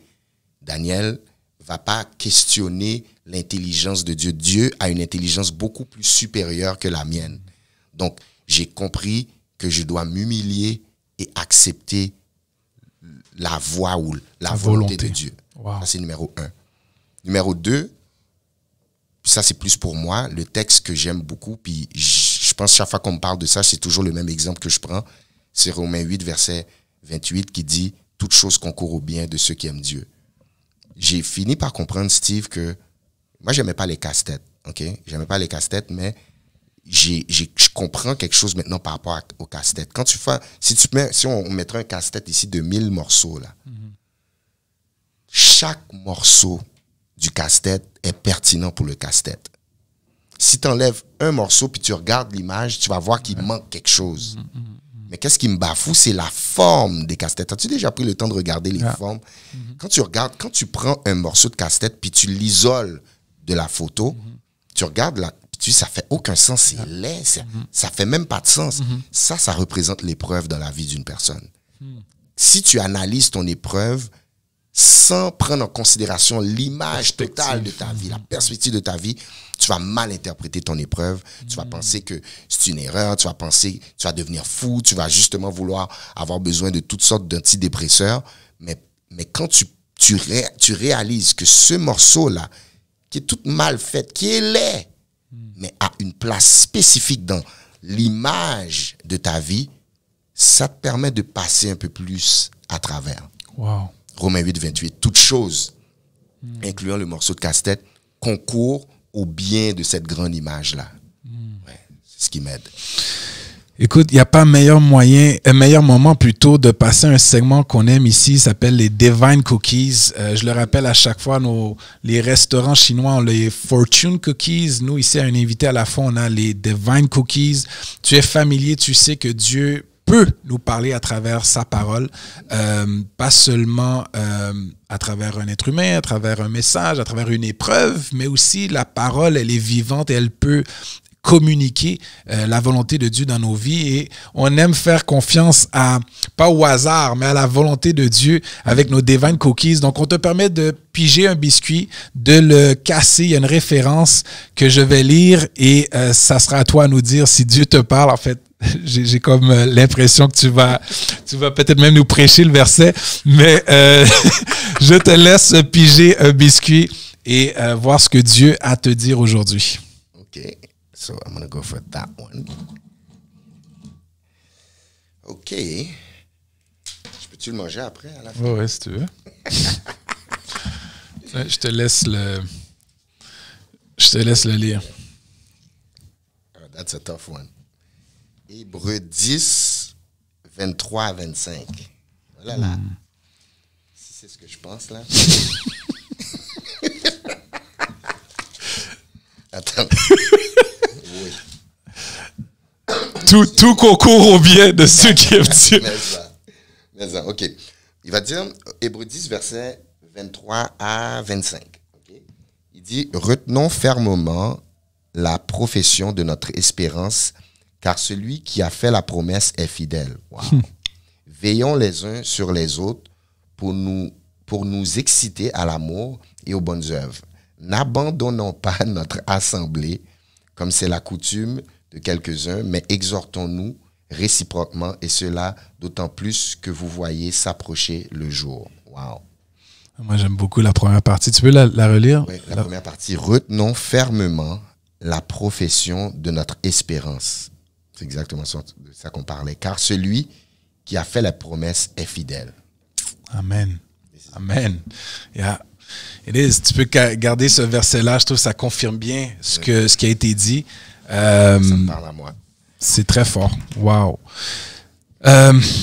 Daniel va pas questionner l'intelligence de Dieu. Dieu a une intelligence beaucoup plus supérieure que la mienne. Donc, j'ai compris que je dois m'humilier et accepter la voie ou la volonté de Dieu. Wow. Ça, c'est numéro 1. Numéro 2, ça, c'est plus pour moi, le texte que j'aime beaucoup, puis je pense que chaque fois qu'on me parle de ça, c'est toujours le même exemple que je prends. C'est Romains 8, verset 28, qui dit « Toute chose concourt au bien de ceux qui aiment Dieu ». J'ai fini par comprendre, Steve, que moi, j'aimais pas les casse-têtes, ok? J'aimais pas les casse-têtes, mais je comprends quelque chose maintenant par rapport aux casse-têtes. Quand tu fais, si on mettrait un casse-tête ici de 1000 morceaux, là, chaque morceau du casse-tête est pertinent pour le casse-tête. Si tu enlèves un morceau puis tu regardes l'image, tu vas voir qu'il manque quelque chose. Mais qu'est-ce qui me bafoue, c'est la forme des casse-têtes. As-tu déjà pris le temps de regarder les formes? Quand tu regardes, quand tu prends un morceau de casse-tête puis tu l'isoles de la photo, tu regardes là, puis tu dis, ça fait aucun sens, c'est laid, ça fait même pas de sens. Ça représente l'épreuve dans la vie d'une personne. Si tu analyses ton épreuve sans prendre en considération l'image totale de ta vie, la perspective de ta vie, tu vas mal interpréter ton épreuve, tu vas penser que c'est une erreur, tu vas penser, tu vas devenir fou, tu vas justement vouloir avoir besoin de toutes sortes d'antidépresseurs, mais quand tu réalises que ce morceau-là, qui est tout mal fait, qui est laid, mais a une place spécifique dans l'image de ta vie, ça te permet de passer un peu plus à travers. Wow. Romains 8, 28, toute chose, incluant le morceau de casse-tête, concourt au bien de cette grande image-là. Ouais, c'est ce qui m'aide. Écoute, il n'y a pas un meilleur moment plutôt de passer un segment qu'on aime ici, ça s'appelle les Divine Cookies. Je le rappelle à chaque fois, les restaurants chinois ont les Fortune Cookies. Nous, ici, à un invité à la fois, on a les Divine Cookies. Tu es familier, tu sais que Dieu peut nous parler à travers sa parole, pas seulement à travers un être humain, à travers un message, à travers une épreuve, mais aussi la parole, elle est vivante et elle peut communiquer la volonté de Dieu dans nos vies, et on aime faire confiance pas au hasard, mais à la volonté de Dieu avec nos Divine Cookies. Donc, on te permet de piger un biscuit, de le casser. Il y a une référence que je vais lire et ça sera à toi à nous dire si Dieu te parle. En fait, j'ai comme l'impression que tu vas peut-être même nous prêcher le verset, mais je te laisse piger un biscuit et voir ce que Dieu a à te dire aujourd'hui. OK. So, I'm going to go for that one. OK. Peux-tu le manger après, à la fin? Oui, si tu veux. Je te laisse le lire. Oh, that's a tough one. Hébreux 10, 23 à 25. Voilà là. Si c'est ce que je pense là. Attends. Oui. Tout concourt au bien de ceux qui aiment Dieu. Mais ça, OK. Il va dire, Hébreux 10, verset 23 à 25. Okay? Il dit, retenons fermement la profession de notre espérance, car celui qui a fait la promesse est fidèle. Wow. Veillons les uns sur les autres pour nous exciter à l'amour et aux bonnes œuvres. N'abandonnons pas notre assemblée, comme c'est la coutume de quelques-uns, mais exhortons-nous réciproquement, et cela d'autant plus que vous voyez s'approcher le jour. Wow. Moi, j'aime beaucoup la première partie. Tu peux la relire? Oui, la première partie. Retenons fermement la profession de notre espérance. C'est exactement de ça qu'on parlait. Car celui qui a fait la promesse est fidèle. Amen. Amen. Yeah. It is. Tu peux garder ce verset-là. Je trouve que ça confirme bien ce qui a été dit. Ça me parle à moi. C'est très fort. Wow.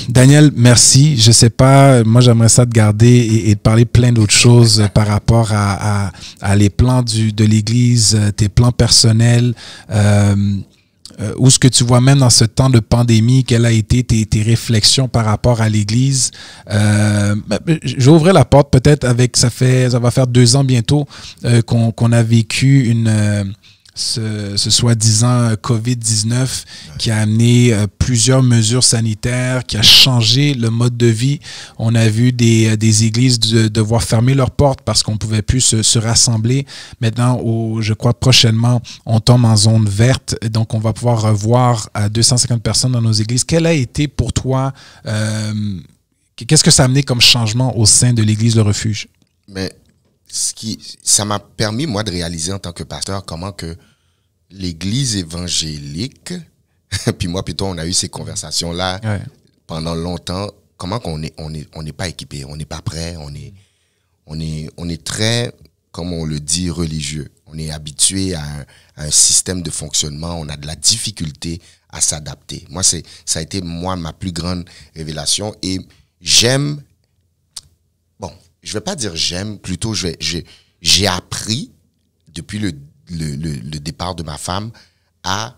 Daniel, merci. Je sais pas, moi j'aimerais ça te garder et de parler plein d'autres choses par rapport à les plans de l'Église, tes plans personnels, où ce que tu vois même dans ce temps de pandémie, quelles a été tes réflexions par rapport à l'Église. Je vais ouvrir la porte peut-être avec, ça va faire 2 ans bientôt qu'on a vécu ce soi-disant COVID-19 qui a amené plusieurs mesures sanitaires, qui a changé le mode de vie. On a vu des églises devoir fermer leurs portes parce qu'on ne pouvait plus se rassembler. Maintenant, je crois prochainement, on tombe en zone verte, donc on va pouvoir revoir 250 personnes dans nos églises. Quel a été pour toi, qu'est-ce que ça a amené comme changement au sein de l'Église Le Refuge? Mais ça m'a permis, moi, de réaliser en tant que pasteur comment que l'Église évangélique, puis moi, plutôt, on a eu ces conversations-là pendant longtemps, comment qu'on n'est pas équipé, on n'est pas prêt, on est très, comme on le dit, religieux. On est habitué à un système de fonctionnement, on a de la difficulté à s'adapter. Moi, ça a été, ma plus grande révélation, et j'aime, bon, je vais pas dire j'aime, plutôt j'ai appris depuis le départ de ma femme à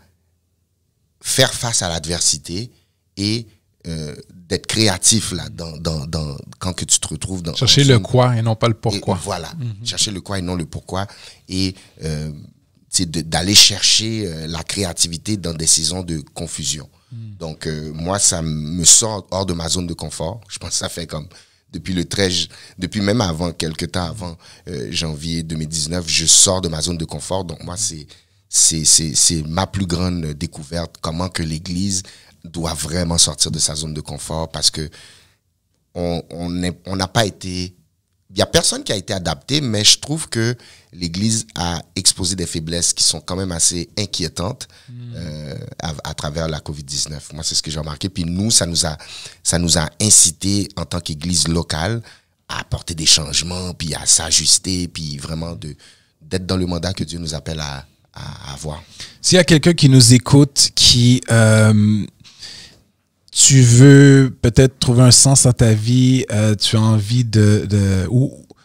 faire face à l'adversité et d'être créatif là quand que tu te retrouves dans chercher le quoi et non pas le pourquoi. Voilà, chercher le quoi et non le pourquoi, et d'aller chercher la créativité dans des saisons de confusion. Donc moi, ça me sort hors de ma zone de confort. Je pense que ça fait comme depuis même avant, quelques temps avant janvier 2019, je sors de ma zone de confort. Donc moi, c'est ma plus grande découverte, comment que l'Église doit vraiment sortir de sa zone de confort, parce que on n'a pas été... Il n'y a personne qui a été adapté, mais je trouve que l'Église a exposé des faiblesses qui sont quand même assez inquiétantes à travers la COVID-19. Moi, c'est ce que j'ai remarqué. Puis nous, ça nous a incité en tant qu'Église locale à apporter des changements, puis à s'ajuster, puis vraiment d'être dans le mandat que Dieu nous appelle à avoir. S'il y a quelqu'un qui nous écoute, qui... tu veux peut-être trouver un sens à ta vie, tu as envie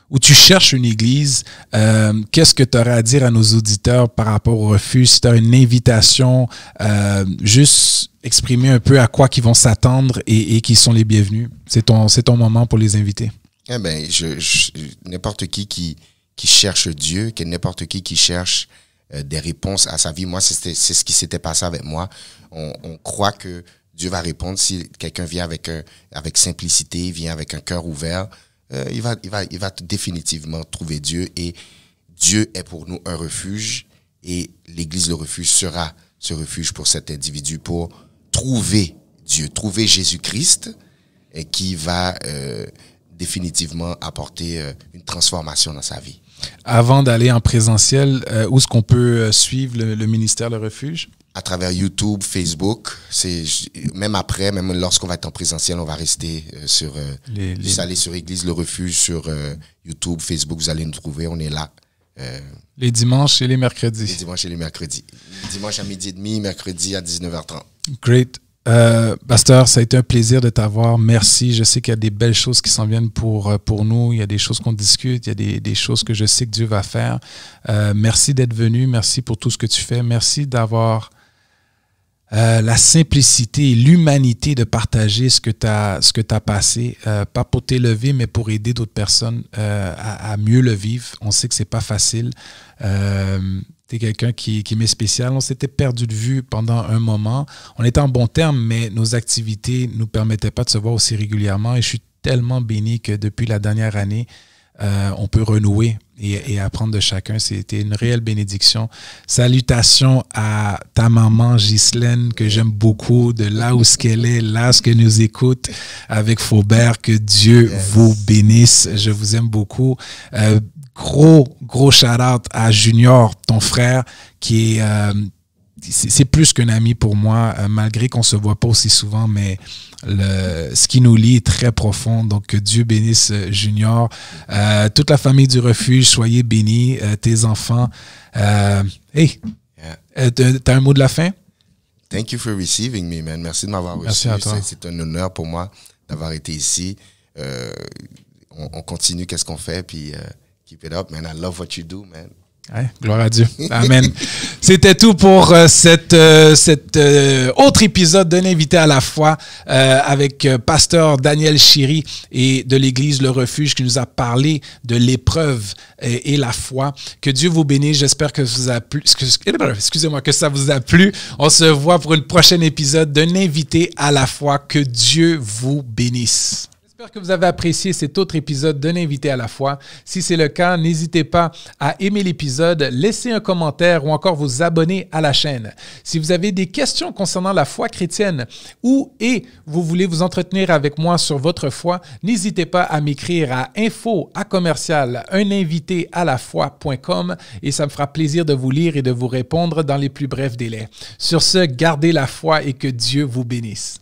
ou tu cherches une église, qu'est-ce que tu aurais à dire à nos auditeurs par rapport au refuge? Si tu as une invitation, juste exprimer un peu à quoi ils vont s'attendre et qui sont les bienvenus. C'est ton moment pour les inviter. Eh bien, n'importe qui cherche Dieu, n'importe qui cherche des réponses à sa vie. Moi, c'est ce qui s'était passé avec moi. On croit que Dieu va répondre si quelqu'un vient avec simplicité, vient avec un cœur ouvert. Il va définitivement trouver Dieu, et Dieu est pour nous un refuge, et l'Église Le Refuge sera ce refuge pour cet individu pour trouver Dieu, trouver Jésus-Christ, et qui va définitivement apporter une transformation dans sa vie. Avant d'aller en présentiel, où est-ce qu'on peut suivre le ministère Le Refuge? À travers YouTube, Facebook, même après, même lorsqu'on va être en présentiel, on va rester sur... Juste aller sur Église Le Refuge, sur YouTube, Facebook, vous allez nous trouver, on est là. Les dimanches et les mercredis. Les dimanches et les mercredis. Dimanche à 12h30, mercredi à 19h30. Great. Pasteur, ça a été un plaisir de t'avoir. Merci. Je sais qu'il y a des belles choses qui s'en viennent pour nous. Il y a des choses qu'on discute. Il y a des choses que je sais que Dieu va faire. Merci d'être venu. Merci pour tout ce que tu fais. Merci d'avoir la simplicité et l'humanité de partager ce que tu as passé. Pas pour t'élever, mais pour aider d'autres personnes à mieux le vivre. On sait que c'est pas facile. Tu es quelqu'un qui m'est spécial. On s'était perdu de vue pendant un moment. On était en bon terme, mais nos activités ne nous permettaient pas de se voir aussi régulièrement. Et je suis tellement béni que depuis la dernière année, on peut renouer et apprendre de chacun. C'était une réelle bénédiction. Salutations à ta maman Ghislaine, que j'aime beaucoup, de là où ce qu'elle est, là ce qu'elle nous écoute avec Faubert. Que Dieu vous bénisse. Je vous aime beaucoup. Gros shout-out à Junior, ton frère, qui est... c'est plus qu'un ami pour moi, malgré qu'on ne se voit pas aussi souvent, mais ce qui nous lie est très profond. Donc, que Dieu bénisse Junior. Toute la famille du refuge, soyez bénis. Tes enfants. Hey, t'as un mot de la fin? Thank you for receiving me, man. Merci de m'avoir reçu. Merci à toi. C'est un honneur pour moi d'avoir été ici. On continue, qu'est-ce qu'on fait, puis keep it up, man. I love what you do, man. Ouais, gloire à Dieu. Amen. C'était tout pour cet autre épisode d'un invité à la foi avec Pasteur Daniel Chiri et de l'Église Le Refuge qui nous a parlé de l'épreuve et la foi. Que Dieu vous bénisse. J'espère que ça vous a plu. Excusez-moi, que ça vous a plu. On se voit pour une prochaine épisode d'un invité à la foi. Que Dieu vous bénisse. J'espère que vous avez apprécié cet autre épisode d'un invité à la foi. Si c'est le cas, n'hésitez pas à aimer l'épisode, laisser un commentaire ou encore vous abonner à la chaîne. Si vous avez des questions concernant la foi chrétienne ou vous voulez vous entretenir avec moi sur votre foi, n'hésitez pas à m'écrire à info@uninvitealafoi.com et ça me fera plaisir de vous lire et de vous répondre dans les plus brefs délais. Sur ce, gardez la foi et que Dieu vous bénisse.